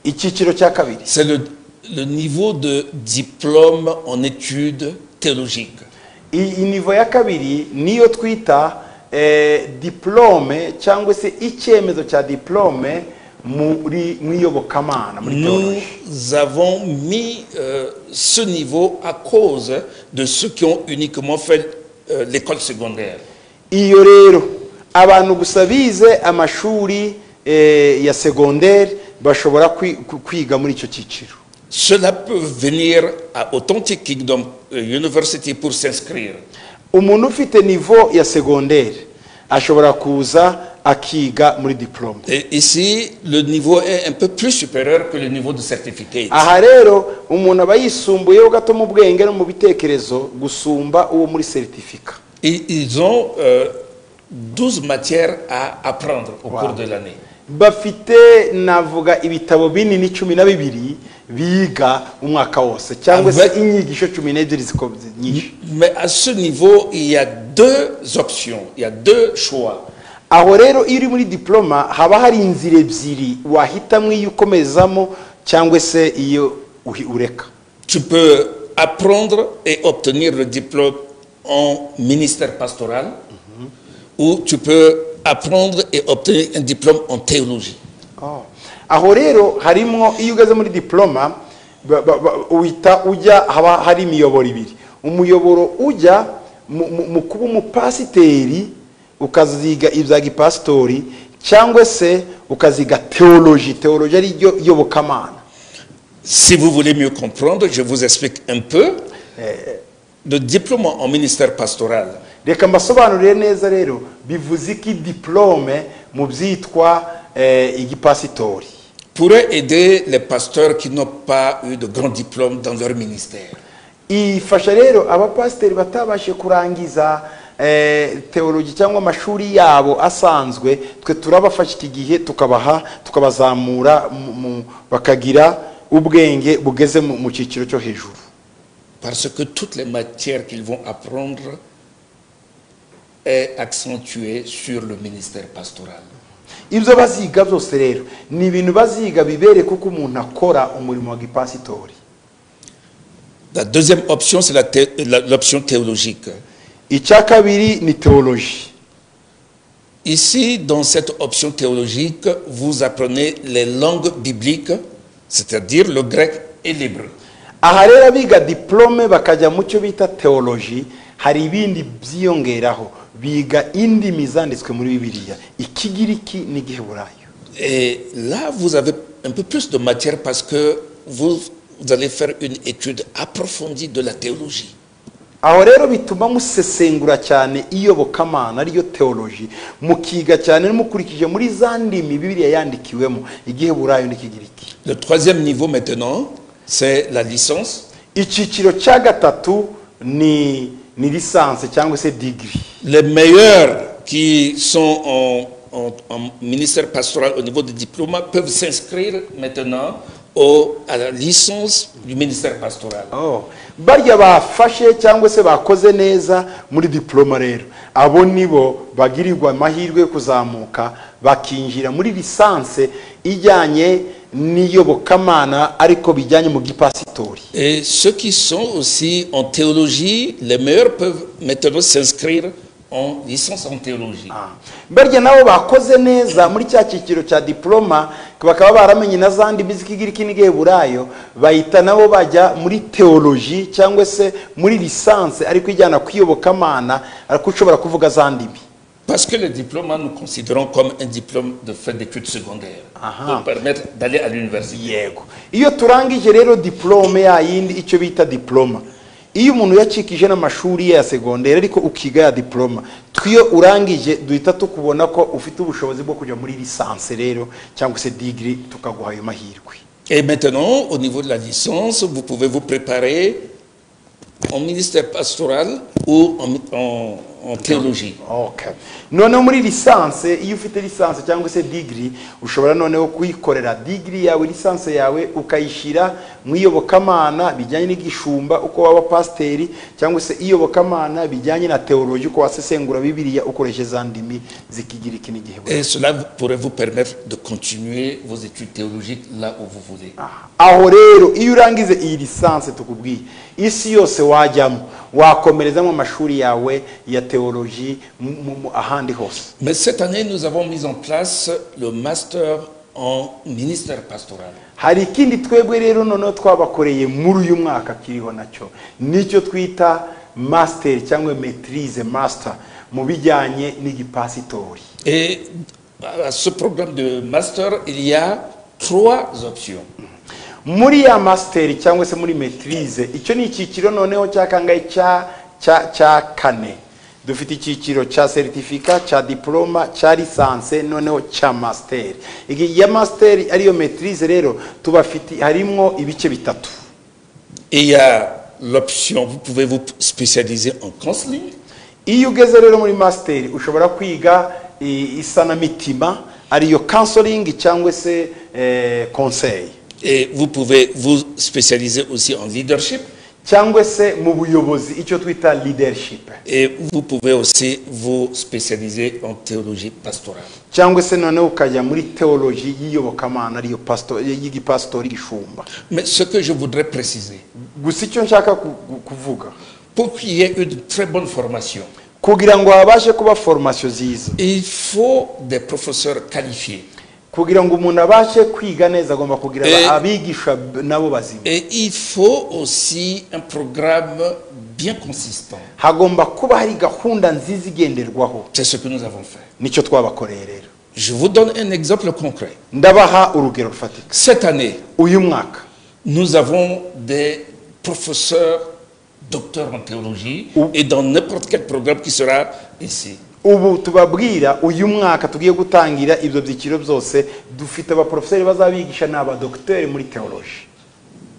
icyiciro cya kabiri, c'est le niveau de diplôme en études théologiques. Niveau ya kabiri niyo twita diplôme cyangwa se icyemezo cya diplôme muri yobokamana, muri théologie. Nous avons mis ce niveau à cause de ceux qui ont uniquement fait l'école secondaire. Iyo rero abantu gusa bize amashuri ya secondaire bashobora kwiga muri icyo cyiciro. Cela peut venir à Authentic Kingdom University pour s'inscrire. Umuntu ufite niveau ya secondaire ashobora kuza akiga muri diplôme. Et ici, le niveau est un peu plus supérieur que le niveau de certificate. Aha rero umuntu aba yisumbuyeho gato mu bwenge no mu bitekerezo gusumba uwo muri certificat. Ils ont 12 matières à apprendre au cours de l'année. Bafite navuga ibitabo binini 12 biga umwaka wose cyangwa se inyigisho 12 ziko nyinshi. Mais à ce niveau, il y a deux options, il y a deux choix. Aho rero iri muri diploma haba hari inzira ebyiri wahitamwe iyo ukomezamo cyangwa se iyo ureka. Tu peux apprendre et obtenir le diplôme en ministère pastoral, ou tu peux apprendre et obtenir un diplôme en théologie. Aho rero harimo iyo ugeze muri diploma uhita ujya haba hari imiyoboro ibiri. Umuyoboro ujya mu kuba umupasiteri ukaziga ibya gipastori cyangwa se ukaziga théologie. Théologie ari ryo yobokamana. Si vous voulez mieux comprendre, je vous explique un peu. Le diplôme en ministère pastoral, reka mbasobanurire neza rero bivuze iki diplôme mu byitwa igipasitori, pourrait aider les pasteurs qui n'ont pas eu de grand diplôme dans leur ministère. ifasha rero abapasiteri batabashe kurangiza teologi cyangwa amashuri yabo asanzwe, twe turabafasha iki gihe tukabazamura bakagira ubwenge bugeze mu cyiciro cyo hejuru. Parce que toutes les matières qu'ils vont apprendre est accentuée sur le ministère pastoral. Ibyo baziga byose rero ni ibintu baziga bibere kuko umuntu akora umurimo wa gipasitori. La deuxième option, c'est l'option théologique. Icya kabiri ni théologie. Ici, dans cette option théologique, vous apprenez les langues bibliques, c'est-à-dire le grec et l'hébreu. Aha rero biga diplôme bakajya mu cyo bita théologie, hari ibindi byiyongeraho, biga indimi zanditswe muri Bibiliya, Ikigiriki n'Igiheburayo. Et là, vous avez un peu plus de matière parce que vous allez faire une étude approfondie de la théologie. Aho rero bituma musesengura cyane iyobokamana ariyo théologie, mukiga cyane mukurikije muri za ndimi Bibiliya yandikiwemo, Igiheburayo n'Ikigiriki. Le troisième niveau maintenant, c'est la licence. Icyiciro cya gatatu ni licence cyangwa se degree. Les meilleurs qui sont en ministère pastoral au niveau des diplômes peuvent s'inscrire maintenant à la licence du ministère pastoral. Barya bafashe cyangwa se bakoze neza muri diploma rero, abo nibo bagirirwa amahirwe yo kuzamuka bakinjira muri licence ijyanye n'iyobokamana ariko bijyanye mu gipasitori. Et ceux qui sont aussi en théologie, les meilleurs peuvent maintenant s'inscrire en licence en théologie. Barya nabo bakoze neza muri cya cyiciro cya diploma, bakaba baramenye na zandi bizikigiriki n'Igiheburayo, bahita nabo bajya muri théologie cyangwa se muri licence ariko ijyana kwiyobokamana ariko ushobora kuvuga zandimi. Parce que le diplôme, nous considérons comme un diplôme de fin d'études secondaires pour permettre d'aller à l'université. Yego. Iyo turangije rero diplome ya yindi icyo bita diploma. Iyo umuntu yacikije n'amashuri ya secondaire ariko ukiga ya diploma, twiyo urangije duhita tukubona ko ufite ubushobozi bwo kujya muri licence rero cyangwa se degree tukaguha ayo mahirwe. Et maintenant, au niveau de la licence, vous pouvez vous préparer en ministère pastoral ou en théologie. Okay. Noneho muri licence, iyo ufite licence cyangwa se degree, ushobora noneho kuyikorera degree yawe, licence yawe ukayishira mu iyobokamana bijyanye n'igishumba uko waba pasteri, cyangwa se iyobokamana bijyanye na théologie uko wasesengura Bibiliya ukoresheje zandimi z'Ikigiriki n'Igiheburayo. Et cela pourrait vous permettre de continuer vos études théologiques là où vous voulez. Aho rero iyo urangize iyi licence tukubwiye, isi yose wajyamo wakomerezamo amashuri yawe ya théologie ahandi hose. Mais cette année, nous avons mis en place le master en ministère pastoral. Hari ikindi twebwe rero noneho twabakoreye muri uyu mwaka kiriho nacyo, nicyo twita master cyangwa maîtrise master mu bijyanye n'igipasitori. Et à ce programme de master, il y a 3 options. Muri ya master cyangwa se muri maîtrise, icyo ni icyiciro noneho cyakangaye cya kane. Dufite icyiciro cya certificat, cya diploma, cya licence, noneho cya master. Iki ya master ariyo maîtrise rero tubafite harimo ibice bitatu. Et il y a l'option, vous pouvez vous spécialiser en counseling. Iyo ugeze rero muri master ushobora kwiga isanamitima ariyo counseling cyangwa se conseil. Et vous pouvez vous spécialiser aussi en leadership. Cyangwa se mu buyobozi icyo twita leadership. Et vous pouvez aussi vous spécialiser en théologie pastorale. Cyangwa se noneho ukajya muri théologie y'iyobokamana ariyo y'igipastori gishumba. Mais ce que je voudrais préciser, gusa icyo nshaka kuvuga, pour qu'il y ait une très bonne formation, kugira ngo habashe kuba formation ziza, il faut des professeurs qualifiés. Kugira ngo umuntu abashe kwiga neza agomba kugira abigisha nabo bazima. Et il faut aussi un programme bien consistant. Hagomba kuba hari gahunda nziza igenderwaho. C'est ce que nous avons fait. Nicyo twabakoreye rero. Je vous donne un exemple concret. Ndabaha urugero rufatika. Cette année, uyu mwaka, nous avons des professeurs docteurs en théologie et dans n'importe quel programme qui sera ici. Ubu tubabwira uyu mwaka tugiye gutangira ibyo byiciro byose dufite abaprofeseri bazabigisha n'aba docteur muri théologie.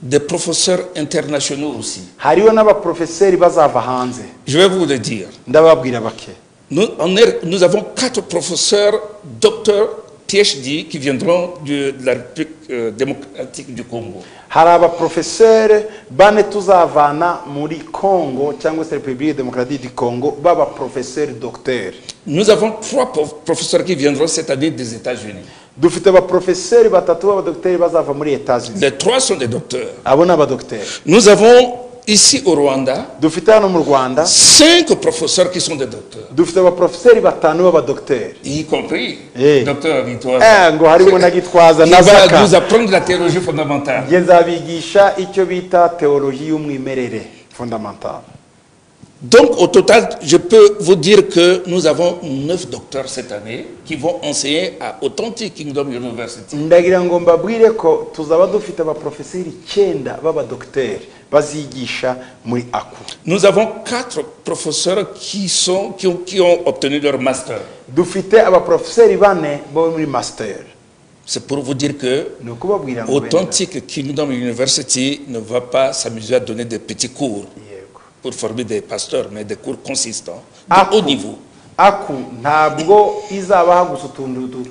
des professeurs internationaux aussi. hariho n'abaprofeseri bazava hanze. Je vais vous le dire. Ndababwira bake. Nous avons 4 professeurs, docteurs, PhD, qui viendront de la République démocratique du Congo. Hari abaprofeseri bane tuzavana muri Congo cyangwa se République démocratique du Congo b'abaprofeseri docteurs. Nous avons 3 professeurs qui viendront cette année des États-Unis. Dufite abaprofeseri batatu b'abadocteurs bazava muri États-Unis. Les 3 sont des docteurs. Abo n'abadocteurs. Nous avons ici au Rwanda Dufite hano mu Rwanda 5 professeurs qui sont des docteurs, dufite abaprofeseri batanu b'abadocteurs. y compris Eh. docteur Gitwaza. Ngo harimo na Gitwaza Il na va Zaka. nous apprendre la théologie fondamentale. Nge nzabigisha icyo bita teologie y'umwimerere fondamentale. Donc au total, je peux vous dire que nous avons 9 docteurs cette année qui vont enseigner à Authentic Kingdom University. Ndagira ngo mbabwire ko tuzaba dufite abaprofeseri 9 b'abadocteurs bazigisha muri aku. Nous avons 4 professeurs qui ont obtenu leur master. Dufite abaprofeseri 4 bo muri master. C'est pour vous dire que Ni ukubabwira ngo Authentic Kingdom University ne va pas s'amuser à donner des petits cours yego. pour former des pasteurs, mais des cours consistants, Aku. de haut niveau. Aku ntabwo izabaha gusa utuntu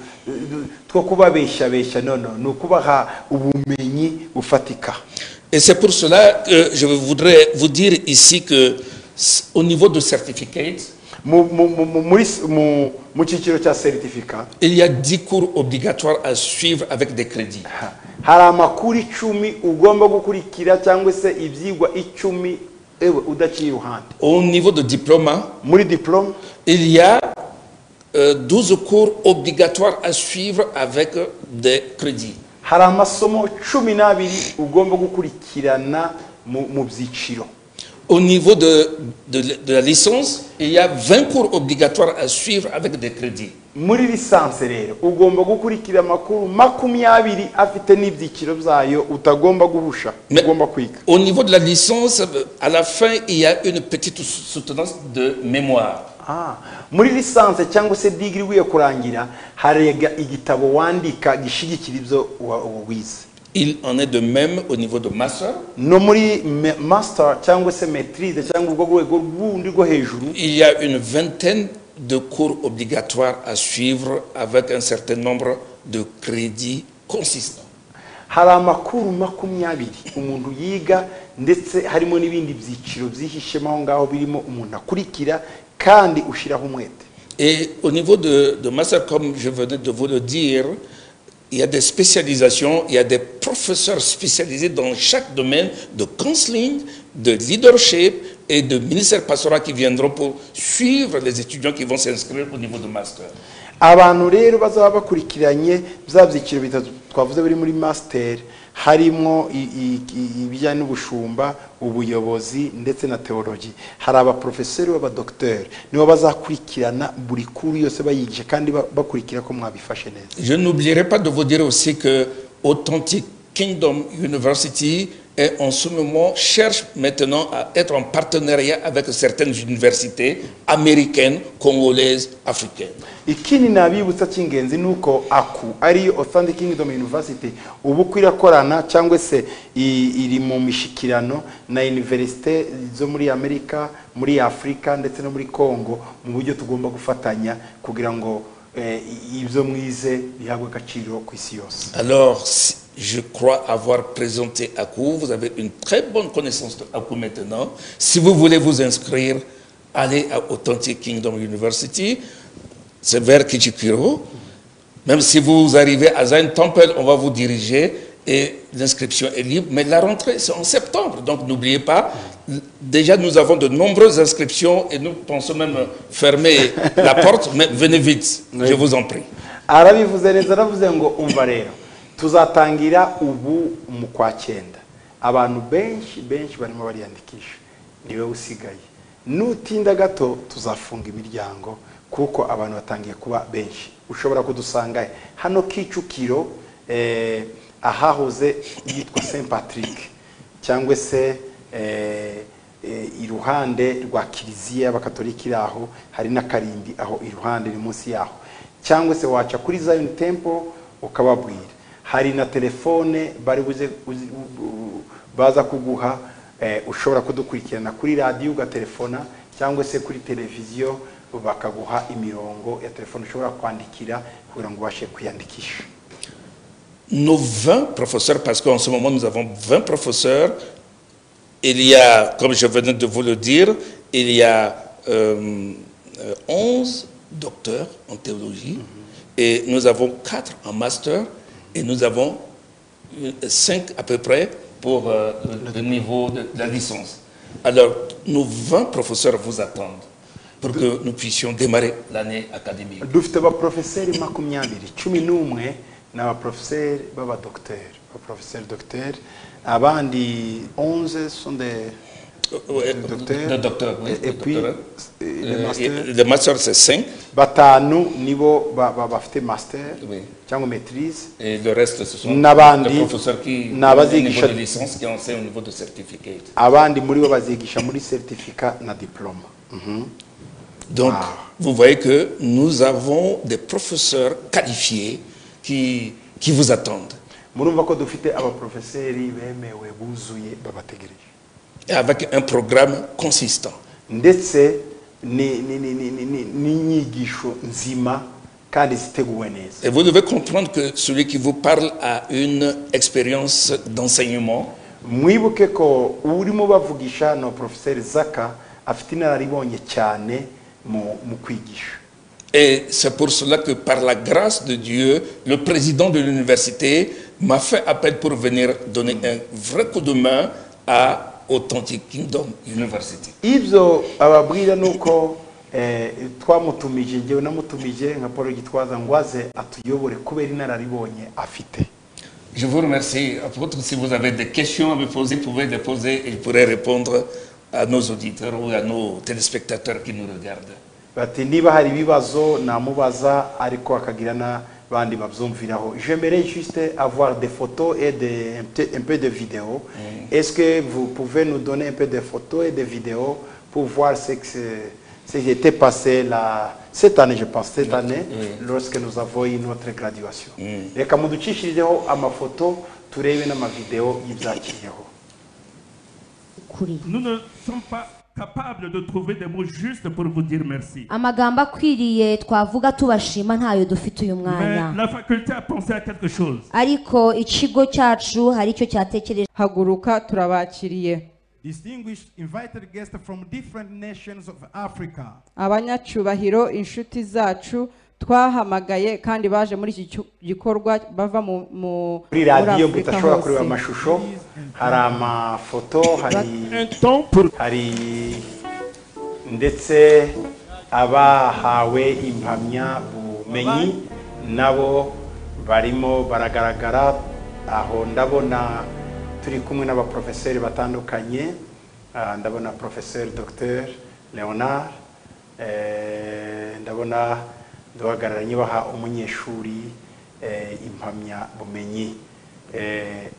two kubabeshya nono ni ukubaha ubumenyi bufatika. Et c'est pour cela que je voudrais vous dire ici que au niveau de certificate, Mu cyiciro cya certificat il y a 10 cours obligatoires à suivre avec des crédits. hari amakuru 10 ugomba gukurikira cyangwa se ibyigwa 10 ewe udaciye iruhande. Au niveau de diplôme, Muri diplôme il y a 12 cours obligatoires à suivre avec des crédits. hari amasomo 12 ugomba gukurikirana mu byiciro. Au niveau de la licence, il y a 20 cours obligatoires à suivre avec des crédits. Muri licence rero ugomba gukurikira amakuru 20 afite n'ibyiciro byayo utagomba guhusha ugomba kwiga. Au niveau de la licence, à la fin, il y a une petite soutenance de mémoire. Muri licence cyangwa se degree wiye kurangira harega igitabo wandika gishigikira ibyo wize. Il en est de même au niveau de master. No muri master cyangwa se maîtrise cyangwa ubwo rwego rw'undi rwo hejuru. Il y a une vingtaine de cours obligatoires à suivre avec un certain nombre de crédits consistants. Hari amakuru 20 umuntu yiga ndetse harimo n'ibindi byiciro byihishemo aho ngaho birimo umuntu akurikira kandi ushiraho umwete. Et au niveau de master, comme je venais de vous le dire, il y a des spécialisations, il y a des professeurs spécialisés dans chaque domaine de counseling, de leadership et de ministère pastoral qui viendront pour suivre les étudiants qui vont s'inscrire au niveau de master. Abantu rero bazaba bakurikiranye bya byiciro bitatu twavuze biri muri master harimo ibijyanye n'ubushumba, ubuyobozi ndetse na teology. Hari abaprofeseri b'abadocteur nibo bazakurikirana buri kuru yose bayigisha kandi bakurikira ko mwabifashe neza. Je n'oublierai pas de vous dire aussi que Authentic Kingdom University et en ce moment cherche maintenant à être en partenariat avec certaines universités américaines, congolaises, africaines. Ikindi nabibutsa cy'ingenzi nuko aku ari Authentic Kingdom University ubu kwirakorana cyangwa se iri mu mishikirano na université zo muri Amerika, muri Afrika ndetse no muri Congo mu buryo tugomba gufatanya kugira ngo ibyo mwize bihabwe agaciro ku isi yose. Alors je crois avoir présenté ACU. Vous avez une très bonne connaissance de ACU maintenant. Si vous voulez vous inscrire, allez à Authentic Kingdom University. C'est vers Kichikiro. Même si vous arrivez à Zion Temple, on va vous diriger et l'inscription est libre. Mais la rentrée, c'est en septembre. Donc n'oubliez pas, déjà nous avons de nombreuses inscriptions et nous pensons même fermer la porte. Mais venez vite, je vous en prie. Arabivuze neza aravuze ngo umva rero tuzatangira ubu mu kwa 9 abantu benshi barimo bariyandikisha niwe usigaye nutinda gato tuzafunga imiryango kuko abantu batangiye kuba benshi. Ushobora kudusanga hano Kicukiro ahahoze yitwa Saint Patrick cyangwa se iruhande rwa kiliziya y'abakatolika iraho hari n'akarimbi aho iruhande ni munsi yaho cyangwa se waca kuri Zion Temple ukababwira. hari na telefone bari buze baza kuguha ushobora kudukurikirana kuri radio ugatelefona cyangwa se kuri televiziyo bakaguha imirongo ya telefone ushobora kwandikira kugira ngo ubashe kwiyandikisha. Nos 20 professeurs, parce qu'en ce moment nous avons 20 professeurs, il y a, comme je venais de vous le dire, il y a 11 docteurs en théologie et nous avons 4 en master et nous avons 5 à peu près pour le niveau de la licence. Alors, nos 20 professeurs vous attendent pour que nous puissions démarrer l'année académique. Dufite ba professeurs makumyabiri 11 n'aba professeurs baba docteurs abandi 11 sont des docteurs, oui, et puis le master c'est 5. Batanu nibo bafite master cyangwa maîtrise et le reste ce sont les professeurs qui ont un niveau de licence qui enseignent au niveau de certificat. Abandi muri bo bazigisha muri certificat na diplôme. Donc vous voyez que nous avons des professeurs qualifiés qui vous attendent. Murumva ko dufite aba professeurs bemewe buzuye babategereje. Et avec un programme consistant. Ndetse n'inyigisho nzima kandi ziteguwe neza. Et vous devez comprendre que celui qui vous parle a une expérience d'enseignement. Mwibuke ko urimo bavugisha no professeur Zaka afite inararibonye cyane mu kwigisha. Et c'est pour cela que par la grâce de Dieu, le président de l'université m'a fait appel pour venir donner un vrai coup de main à Authentic Kingdom University. Ibyo ababwira nuko twamutumije ngewe namutumije nka Paul Gitwaza ngwaze atuyobore kubera inararibonye afite. Je vous remercie. Apôtre, si vous avez des questions à me poser, vous pouvez les poser et je pourrai répondre à nos auditeurs ou à nos téléspectateurs qui nous regardent. Bati niba hari bibazo namubaza ariko akagira na bandi bavyumviraho. J'aimerais juste avoir des photos et un peu de vidéos. Est-ce que vous pouvez nous donner un peu de photos et de vidéos pour voir ce qui était passé cette année, je pense, cette année, lorsque nous avons eu notre graduation. Reka muducishirizeho amafoto turebe n'amavideo y'ibyakiriyeho. Nous ne sommes pas capables de trouver des mots justes pour vous dire merci. Amagambo akwiriye twavuga tubashima ntayo dufite uyu mwanya. Mais la faculté a pensé à quelque chose. Ariko ikigo cyacu hari icyo cyatekereje. Haguruka turabakiriye. Distinguished invited guests from different nations of Africa. Abanyacyubahiro inshuti zacu twahamagaye kandi baje muri iki gikorwa bava muri radio mutashobora kureba amashusho hari amafoto hari ndetse abahawe impamya bumenyi nabo barimo baragaragara aho. Ndabona turi kumwe n'aba professeurs batandukanye. Ndabona professeur Dr Leonard, ndabona duhagararanye baha umunyeshuri impamya bumenyi.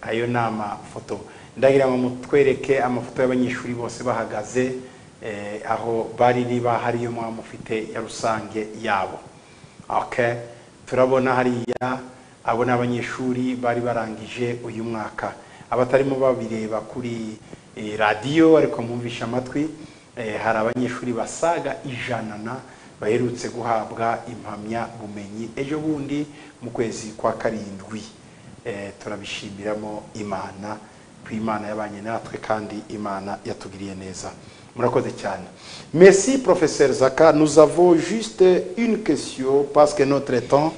Ayo nama foto ndagira ngo mutwereke amafoto y'abanyeshuri bose bahagaze aho bari niba hariyo mwamufite ya rusange yabo. Okay, turabona hariya abo n'abanyeshuri bari barangije uyu mwaka. Abatarimo babireba kuri radio ariko mumvisha amatwi, hari abanyeshuri basaga 100 baherutse guhabwa impamya bumenyi ejo bundi mu kwezi kwa karindwi. Turabishimiramo Imana kw'Imana yabanye natwe kandi Imana yatugiriye neza. Murakoze cyane. Merci professeur Zaka. Nous avons juste une question parce que notre temps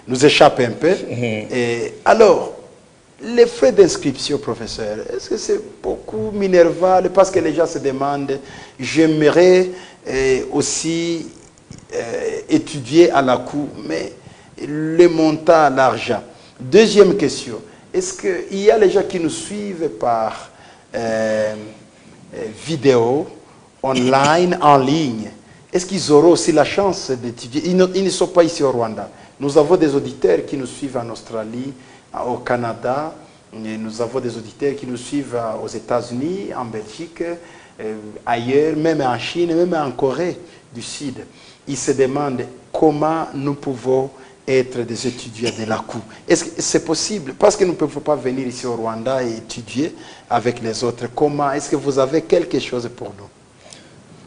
nous échappe un peu. Alors, les frais d'inscription, professeur, est-ce que c'est beaucoup minerval? Parce que les gens se demandent, j'aimerais aussi étudier à la cour, mais le montant, l'argent. Deuxième question, est-ce qu'il y a les gens qui nous suivent par vidéo, online, en ligne? Est-ce qu'ils auront aussi la chance d'étudier? Ils ne sont pas ici au Rwanda. Nous avons des auditeurs qui nous suivent en Australie, au Canada, et nous avons des auditeurs qui nous suivent aux États-Unis, en Belgique, ailleurs, même en Chine, même en Corée du Sud. Ils se demandent comment nous pouvons être des étudiants de la cour. Est-ce que c'est possible? Parce que nous ne pouvons pas venir ici au Rwanda et étudier avec les autres. Comment? Est-ce que vous avez quelque chose pour nous?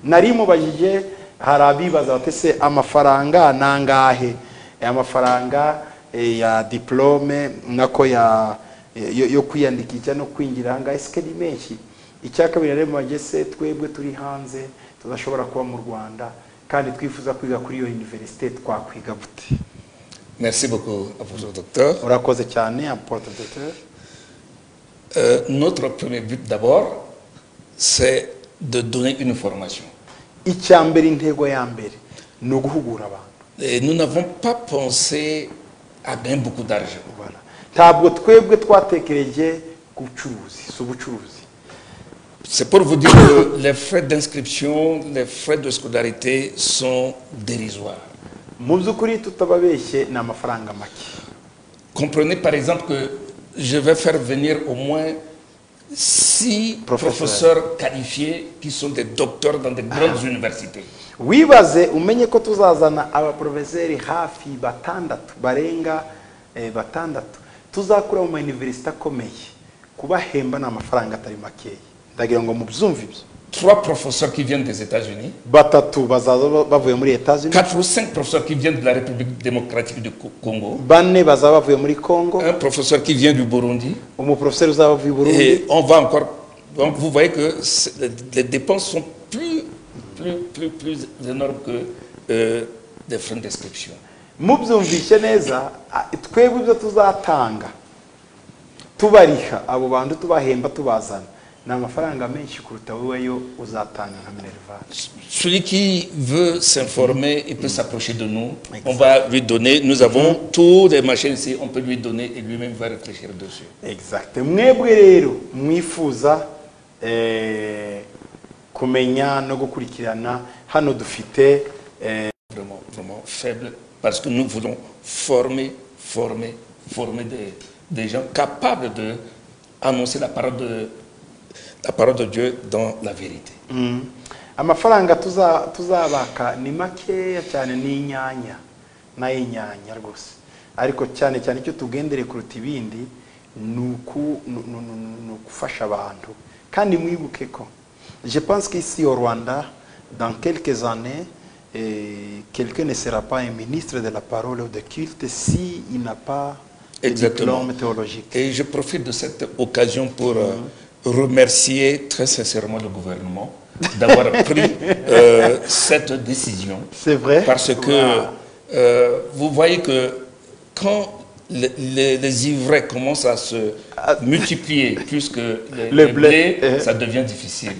Nari mubajije harabi bazatese amafaranga nangahe amafaranga ya diplome nako yo kwiyandikisha no kwinjira hanga eske di menshi icyakabiri rero magese twebwe turi hanze tudashobora kuba mu Rwanda kandi twifuza kwiga kuri iyo université twakwiga gute? Merci beaucoup à vous, docteur. Urakoze cyane apôtre docteur. Notre premier but d'abord, c'est de donner une formation. Icyambere intego ya mbere no guhugura abantu. Et nous n'avons pas pensé à gagner beaucoup d'argent. Voilà. Ntabwo twebwe twatekereje kucuruzi, subucuruzi. C'est pour vous dire que les frais d'inscription, les frais de scolarité sont dérisoires. Mu byukuri tutababeshye na amafaranga make. Comprenez par exemple que je vais faire venir au moins 6 professeurs qualifiés qui sont des docteurs dans des grandes universités. Wibaze umenye ko tuzazana abaprofeseri hafi batandatu barenga batandatu tuzakura mu university akomeye kubahemba na amafaranga atari makeya. Ndagira ngo mubyumve ibyo. 3 professeurs qui viennent des États-Unis, batatu bazaza bavuye muri États-Unis, 4 ou 5 professeurs qui viennent de la République démocratique du Congo, bane bazaba bavuye muri Congo, un professeur qui vient du Burundi, umuprofesseur uzaba bavuye Burundi. Et on va encore. Donc vous voyez que les dépenses sont plus énormes que des frais d'inscription. Mubyumvishe neza twebwe ibyo tuzatanga tubariha abo bantu tubahemba tubazana na amafaranga menshi kuruta wowe yo uzatanga nka Minerva. Celui qui veut s'informer, il peut s'approcher de nous. On va lui donner, nous avons tous les machines ici, on peut lui donner et lui-même va réfléchir dessus. Exact. Mwebwe rero mwifuza kumenya no gukurikirana hano dufite vraiment faible parce que nous voulons former des gens capables de annoncer la parole de Dieu dans la vérité. Amafaranga tuzabaka ni makeya cyane n'inyanya nayinyanya rwose ariko cyane cyane icyo tugendere kuruta ibindi nukufasha abantu kandi mwibuke ko je pense qu'ici au Rwanda dans quelques années quelqu'un ne sera pas un ministre de la parole ou de culte si il n'a pas de diplôme théologique. Et je profite de cette occasion pour remercier très sincèrement le gouvernement d'avoir pris cette décision. C'est vrai. Parce que vous voyez que quand les ivraies commencent à se multiplier plus que les blés, ça devient difficile.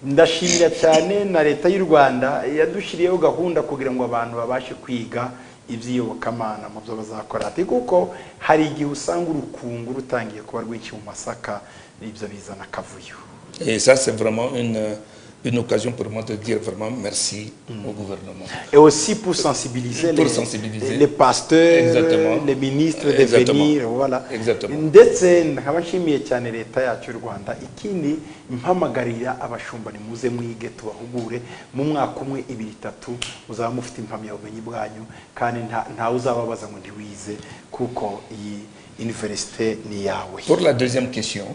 Ndashimira cyane na leta y'u Rwanda yadushiriyeho gahunda kugira ngo abantu babashe kwiga ivyiyobokamana mu byo bazakora ati kuko hari igihe usanga urukungu rutangiye kuba rwinshi mu masaka n'ibyo bizana kavuyo. Et ça c'est vraiment une occasion pour moi de dire vraiment merci au gouvernement. Et aussi pour sensibiliser les pasteurs, exactement, les ministres de venir, voilà. Exactement. Ndetse nkabashimiye cyane leta yacu y'u Rwanda ikindi impamagarira abashumba ni muze mwige tubahugure mu mwaka umwe 2-3 uzaba mufite impamya ubumenyi bwanyu kandi nta uzababaza ngo ndiwize kuko iyi université ni yawe. Pour la deuxième question,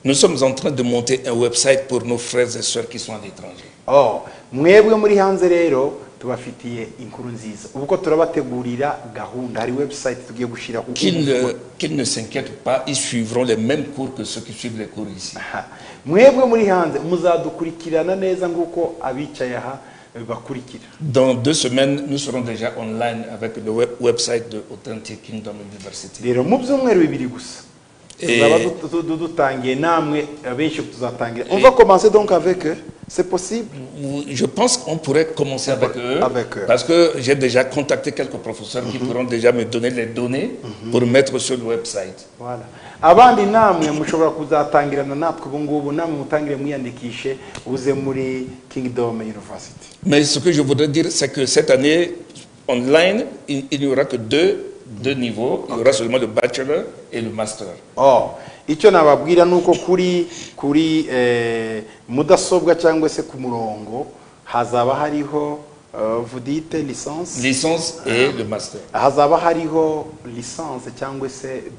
nous sommes en train de monter un website pour nos frères et sœurs qui sont à l'étranger. Oh, mwebwe muri hanze rero tubafitiye inkuru nziza. Ubuko turabategurira gahunda hari website tugiye gushira ku qu'ils ne s'inquiètent pas, ils suivront les mêmes cours que ceux qui suivent les cours ici. Mwebwe muri hanze muzadukurikirana neza nguko abicaye aha bakurikira. Dans 2 semaines, nous serons déjà online avec le website de Authentic Kingdom University. Rero mu byumweru 2 gusa. On va commencer donc avec eux. C'est possible? Je pense qu'on pourrait commencer avec eux. Parce que j'ai déjà contacté quelques professeurs qui pourront déjà me donner les données pour mettre sur le website. Voilà. Abandi namwe mushobora kuzatangirana natwe ubungubu namwe mutangire mwiyandikishe uze muri Kingdom University. Mais ce que je voudrais dire c'est que cette année online, il n'y aura que deux niveaux, il y aura seulement le bachelor et le master. Oh, icyo nababwira nuko kuri mudasobwa cyangwa se ku murongo hazaba hariho vous dites licence Licence et le master. hazaba hariho licence cyangwa se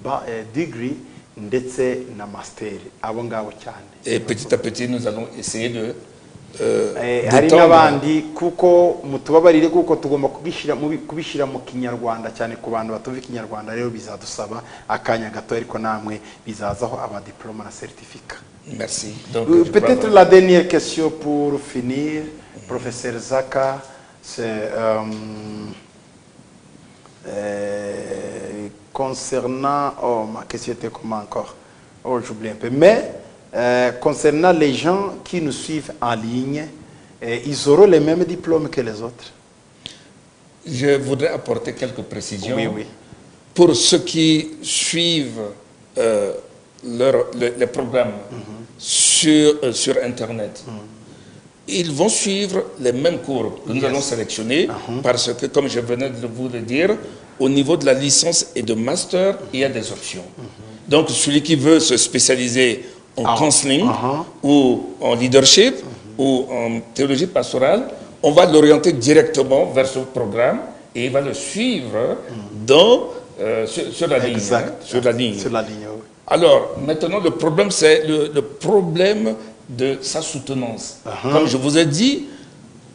degree ndetse na master abo ngabo cyane. Et petit à petit, nous allons essayer de hari d'étendre. n'abandi kuko mutubabarire kuko tugomba kubishyira mu kinyarwanda cyane ku bantu batumva ikinyarwanda, rero bizadusaba akanya gato, ariko namwe bizazaho abadiploma na certificat. Merci. Donc, Peut-être la dernière question pour finir, professeur Zaka, c'est concernant, oh ma question était comment encore, oh j'oublie un peu, mais concernant les gens qui nous suivent en ligne, ils auront les mêmes diplômes que les autres. je voudrais apporter quelques précisions. Oui, oui. Pour ceux qui suivent les programmes sur Internet, ils vont suivre les mêmes cours que nous allons sélectionner parce que, comme je venais de vous le dire, au niveau de la licence et de master, il y a des options. Donc, celui qui veut se spécialiser en counseling ou en leadership ou en théologie pastorale, on va l'orienter directement vers ce programme et il va le suivre sur la ligne. Sur la ligne. Sur la ligne, oui. Alors, maintenant, le problème, c'est le problème de sa soutenance. Comme je vous ai dit,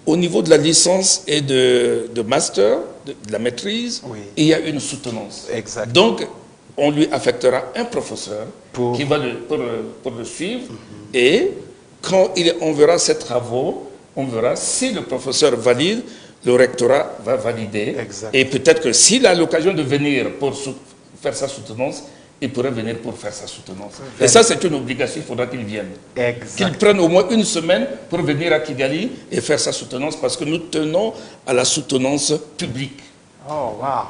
au niveau de la licence et de master, de la maîtrise, il y a une soutenance. Exact. Donc, on lui affectera un professeur qui va pour le suivre et quand on verra ses travaux, on verra si le professeur valide, le rectorat va valider. Exact. Et peut-être que s'il a l'occasion de venir pour faire sa soutenance, il pourrait venir pour faire sa soutenance. Et ça, c'est une obligation, il faudra qu'il vienne. Qu'il prenne au moins une semaine pour venir à Kigali et faire sa soutenance, parce que nous tenons à la soutenance publique. Oh, wow.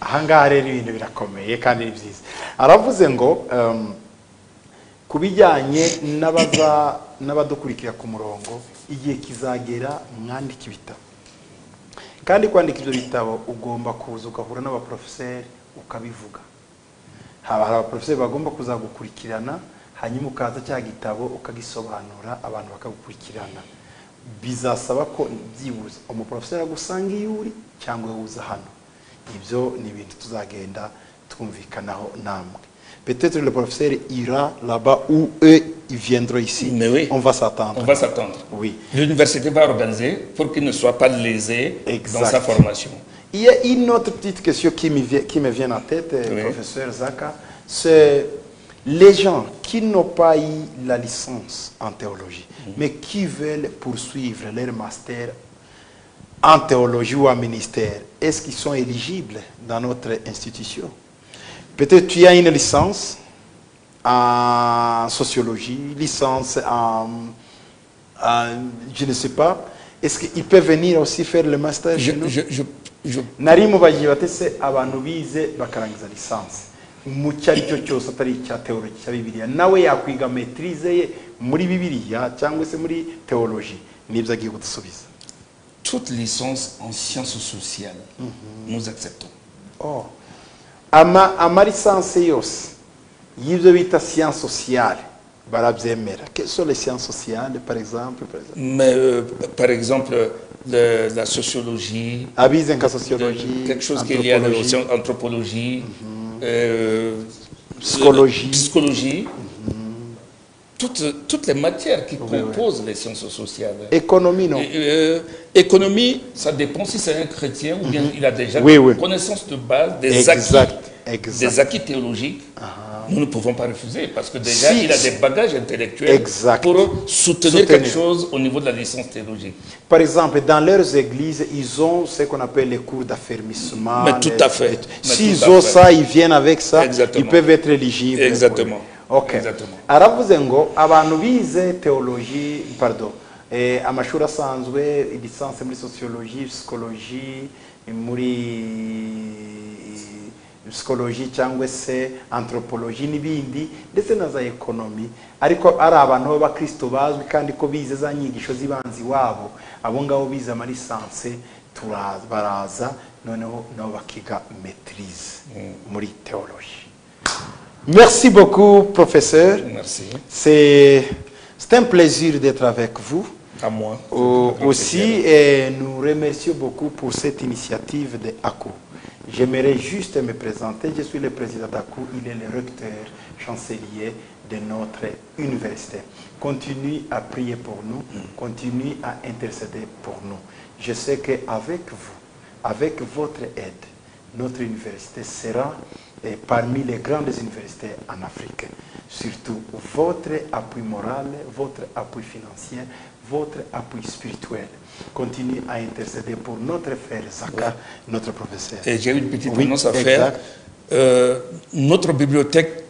Ahangaha rero ibintu birakomeye kandi ni byiza. Aravuze ngo ku bijyanye n'abadukurikira ku murongo, igihe kizagera mwandika ibitabo. Kandi kwandika ibyo bitabo ugomba kuza ugahura n'abaprofeseri ukabivuga. Haba hari abaprofeseri bagomba kuzagukurikirana, hanyuma ukaza cya gitabo ukagisobanura, abantu bakagukurikirana. Bizasaba ko byibuze umuprofeseri agusanga iyo uri cyangwa uza hano. Ibyo ni ibintu tuzagenda twumvikanaho namwe. Peut-être le professeur ira là-bas où eux ils viendront ici. Mais oui. On va s'attendre. On va s'attendre. Oui. L'université va organiser pour qu'il ne soit pas lésé dans sa formation. Il y a une autre petite question qui me vient en tête, professeur Zaka. C'est les gens qui n'ont pas eu la licence en théologie, mais qui veulent poursuivre leur master en théologie ou en ministère. Est-ce qu'ils sont éligibles dans notre institution? Peut-être tu as une licence en sociologie, licence en je ne sais pas. Est-ce qu'ils peuvent venir aussi faire le master chez nous? Nari mubagiye batese abantu bize bakarangiza licence mu cyari cyo cyose atari cya théologie cya Bibiliya, nawe yakwiga maîtrise ye muri Bibiliya cyangwa se muri théologie. Nibyo agiye gusubiza. Toute licence en sciences sociales, nous acceptons. Oh. Ama licence yose y'ibyo bita sciences sociales barabyemera. Quelles sont les sciences sociales, par exemple? Mais par exemple, la sociologie, sociologie, quelque chose qui est lié à l'anthropologie, psychologie, toutes les matières qui composent les sciences sociales. Économie, non? Économie, ça dépend si c'est un chrétien ou bien il a déjà une connaissance de base des acquis théologiques. Nous ne pouvons pas refuser parce que déjà il a des bagages intellectuels pour soutenir quelque chose au niveau de la licence théologique. Par exemple, dans leurs églises, ils ont ce qu'on appelle les cours d'affermissement. Mais tout à fait. S'ils ont ça, ils viennent avec ça, ils peuvent être éligibles. Exactement. Ok. Aravuze ngo abantu bize théologie, pardon, amashuri asanzwe, licence muri sociologie, psychologie, muri psychologie cyangwa se anthropologie n'ibindi ndetse na za ekonomi, ariko ari abantu b'abakristo bazwi kandi ko bize za nyigisho zibanzi wabo, abo ngabo bize amalisanse baraza noneho nabo bakiga maîtrise muri théologie. Merci beaucoup, professeur. Merci. C'est un plaisir d'être avec vous. à moi. Aussi, nous remercions beaucoup pour cette initiative de ACU. J'aimerais juste me présenter. Je suis le président d'ACU. Il est le recteur chancelier de notre université. Continue à prier pour nous. Continue à intercéder pour nous. Je sais qu'avec vous, avec votre aide, notre université sera parmi les grandes universités en Afrique. Surtout votre appui moral, votre appui financier, votre appui spirituel. Continue à intercéder pour notre frère Zaka, notre professeur. Et j'ai une petite Oui, annonce à exact. faire. Notre bibliothèque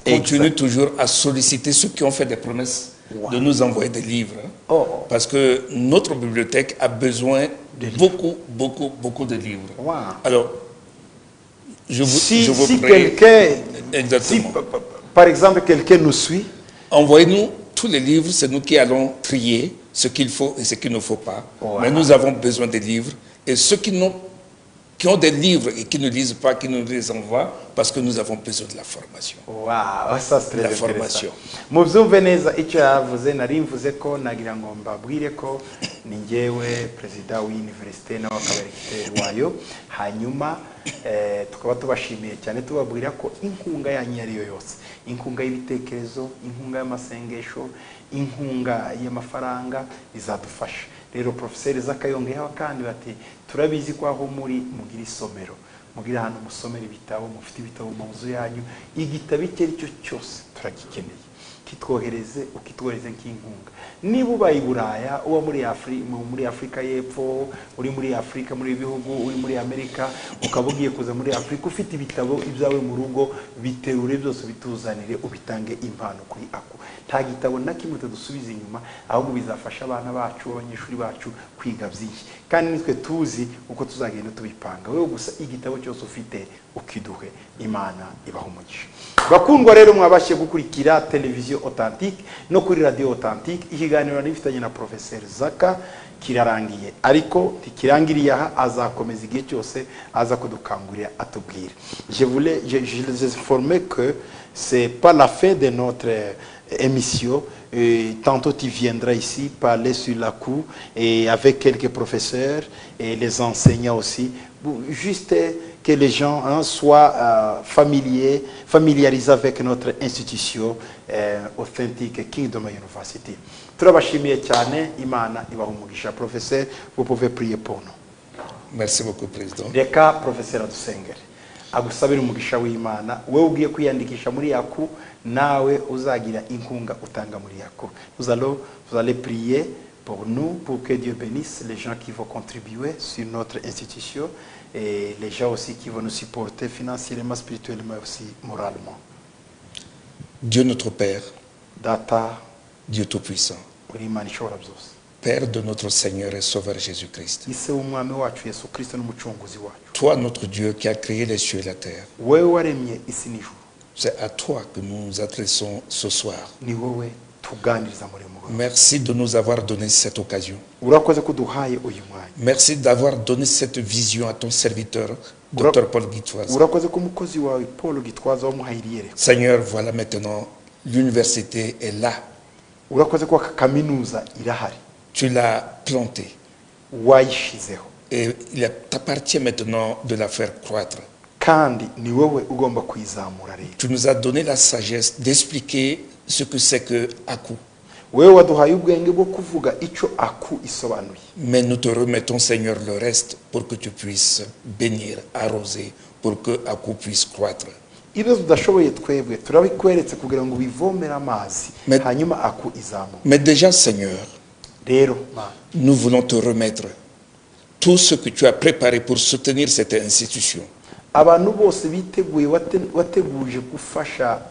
continue Exact. toujours à solliciter ceux qui ont fait des promesses Wow. de nous envoyer des livres. Oh. Parce que notre bibliothèque a besoin de livres. beaucoup de livres. Wow. Alors, je vous Si prie, quelqu'un, exactement. par exemple, quelqu'un nous suit, Envoyez-nous tous les livres, c'est nous qui allons trier ce qu'il faut et ce qu'il ne faut pas. Wow. Mais nous avons besoin des livres. Et ceux qui ont des livres et qui ne lisent pas, qui nous les envoient, parce que nous avons besoin de la formation. wow, ça c'est très La intéressant. formation. Mubyumve neza icyo yavuze nari mvuze ko nagira ngo mbabwire ko ni njyewe perezida w'universite nawe akaba recteur wayo, hanyuma tukaba tubashimiye cyane tubabwira ko inkunga yanyu ari yo yose, inkunga y'ibitekerezo, inkunga y'amasengesho, inkunga y'amafaranga izadufasha. Rero Professeur Zaka yongeyeho kandi bati turabizi ko aho muri mugira isomero, mugira ahantu musomera ibitabo, mufite ibitabo mu nzu yanyu, igitabo icyo ari cyo cyose turagikeneye, kitwohereze ukitwohereze nk'inkunga. Niba ubaye i Buraya, uba muri Afurika y'Epfo, uri muri Afurika, muri bihugu, uri muri Amerika, ukaba ugiye kuza muri Afurika ufite ibitabo ibyawe mu rugo, biterure byose bituzanire ubitange impano kuri ACU. Nta gitabo na kimwe tudusubiza inyuma, ahubwo bizafasha abana bacu, abanyeshuri bacu kwiga byinshi. Kandi nitwe tuzi uko tuzagenda tubipanga. Wewe gusa igitabo cyose ufite ukiduhe, Imana ibaho umugisha. Bakundwa rero mwabashye gukurikira televiziyo Authentique no kuri radio Authentique. Ikiganiro nifitanye na Professeur Zaka kirarangiye, ariko tikirangiriye aha, azakomeza igihe cyose aza kudukangurira atubwire. Je les informer que c'est pas la fin de notre émission. Tantôt tu viendras ici parler sur l'ACU et avec quelques professeurs et les enseignants aussi, juste que les gens soient familiarisés avec notre institution Authentique Kingdom University. Turabashimiye cyane, Imana ibaha umugisha. Professeur, vous pouvez prier pour nous. Merci beaucoup, Président. Reka Professeur adusengere agusabira umugisha w'Imana. Wewe ugiye kwiyandikisha muri ACU, nawe uzagira inkunga utanga muri ACU. Vous allez prier pour nous, pour que Dieu bénisse les gens qui vont contribuer sur notre institution et les gens aussi qui vont nous supporter financièrement, spirituellement aussi moralement. Dieu notre Père, Data Dieu Tout-Puissant, uri Imana ishobora byose, Père de notre Seigneur et Sauveur Jésus-Christ. ise w'umwami wacu Yesu Kristo n'umucunguzi wacu, Toi, notre Dieu, qui a créé les cieux et la terre, wewe waremye isi n'ijuru, c'est à toi que nous nous adressons ce soir. ni wowe tuganiriza muri mugoroba. Merci de nous avoir donné cette occasion. Urakoze ko duhaye uyu mwanya, Merci d'avoir donné cette vision à ton serviteur, Dr Paul Guittoise. urakoze ko umukozi wawe Paul Gitwaza wamuhaye iyereko. Seigneur, voilà maintenant, l'université est là. Urakoze ko kaminuza irahari, Tu l'as plantée. wayishizeho, Et il t'appartient maintenant de la faire croître. kandi ni wowe ugomba kuyizamura rero. Tu nous as donné la sagesse d'expliquer ce que c'est que ACU. Wewe waduhaye ubwenge bwo kuvuga icyo ACU isobanuye. Mais nous te remettons, Seigneur, le reste pour que tu puisses bénir, arroser, pour que ACU puisse croître. Ibyo tudashoboye twebwe turabikweretse kugira ngo bivomere amazi, Mais- hanyuma ACU izamuka. Mais déjà, Seigneur, Rero Mana, nous voulons te remettre tout ce que tu as préparé pour soutenir cette institution. abantu bose biteguye wateguje gufasha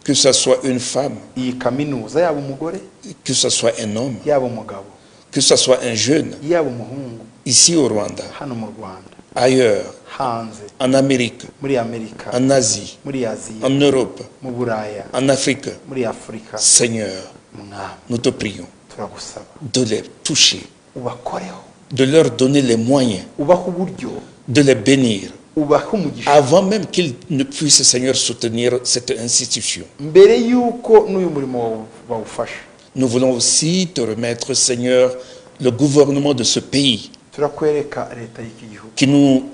Que ce soit une femme, iyi kaminuza, yaba umugore, que ce soit un homme, yaba umugabo, que ce soit un jeune, yaba umuhungu, ici au Rwanda, hano mu Rwanda, ailleurs, hanze, en Amérique, muri Amerika, en Asie, muri Aziya, en Europe, mu Buraya, en Afrique. muri Afurika. Seigneur, Mwami, nous te prions turagusaba de les toucher, ubakoreho, de leur donner les moyens, ubahe uburyo, de les bénir, ubahe umugisha, avant même qu'ils ne puissent, Seigneur, soutenir cette institution. mbere yuko n'uyu murimo bawufasha. Nous voulons aussi te remettre, Seigneur, le gouvernement de ce pays turakwereka leta y'iki gihugu qui nous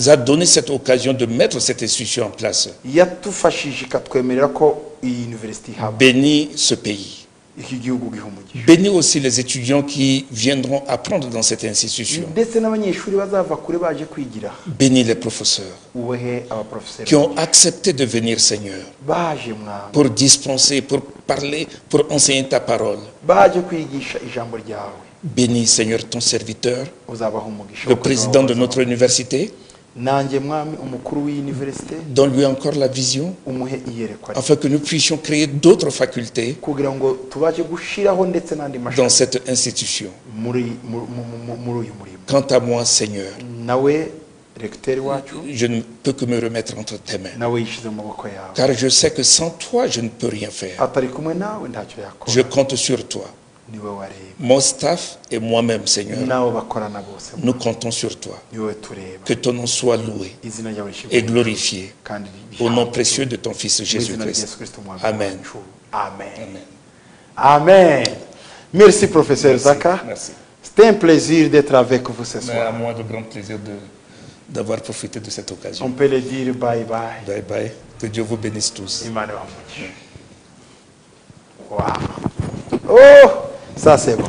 a donné cette occasion de mettre cette institution en place. yatufashije ikatwemerera ko iyi university ihaba Bénis ce pays. iki gihugu giha umugisha Bénis aussi les étudiants qui viendront apprendre dans cette institution. ndetse n'abanyeshuri bazava kure baje kwigira Bénis les professeurs ubehe abaprofeseri qui ont accepté de venir, Seigneur, baje mwami pour dispenser, pour parler, pour enseigner ta parole. baje kwigisha ijambo ryawe Bénis, Seigneur, ton serviteur, uzabaha umugisha le président de notre université. nanjye mwami umukuru w'université Donne-lui encore la vision umuhe iyerekwa afin que nous puissions créer d'autres facultés kugira ngo tubashe gushiraho ndetse n'andi dans mashuri cette institution. muri uyu murimo Quant à moi, Seigneur, nawe recteur wacu je ne peux que me remettre entre tes mains. nawe yishize mu maboko yawe Car je sais que sans toi, je ne peux rien faire. atari kumwe nawe ntacyo Je yakora compte sur toi. niwe wareba Mon staff et moi-même, Seigneur, n'abo bakorana bose nous comptons sur toi. niwe tureba Que ton nom soit loué izina ryawe et rishimwe glorifié kandi au nom précieux de ton Fils mu izina rya Jésus-Christ. Yesu Kristo umwami Amen. wacu. Amen. Amen. Amen. Merci professeur Zaka. Merci. C'était un plaisir d'être avec vous ce Mais à soir. moi de grand plaisir d'avoir profité de cette On occasion. peut le dire bye bye. Bye bye. Que Dieu vous bénisse tous. Imana ibahe umugisha. Wow. Oh, ça c'est bon.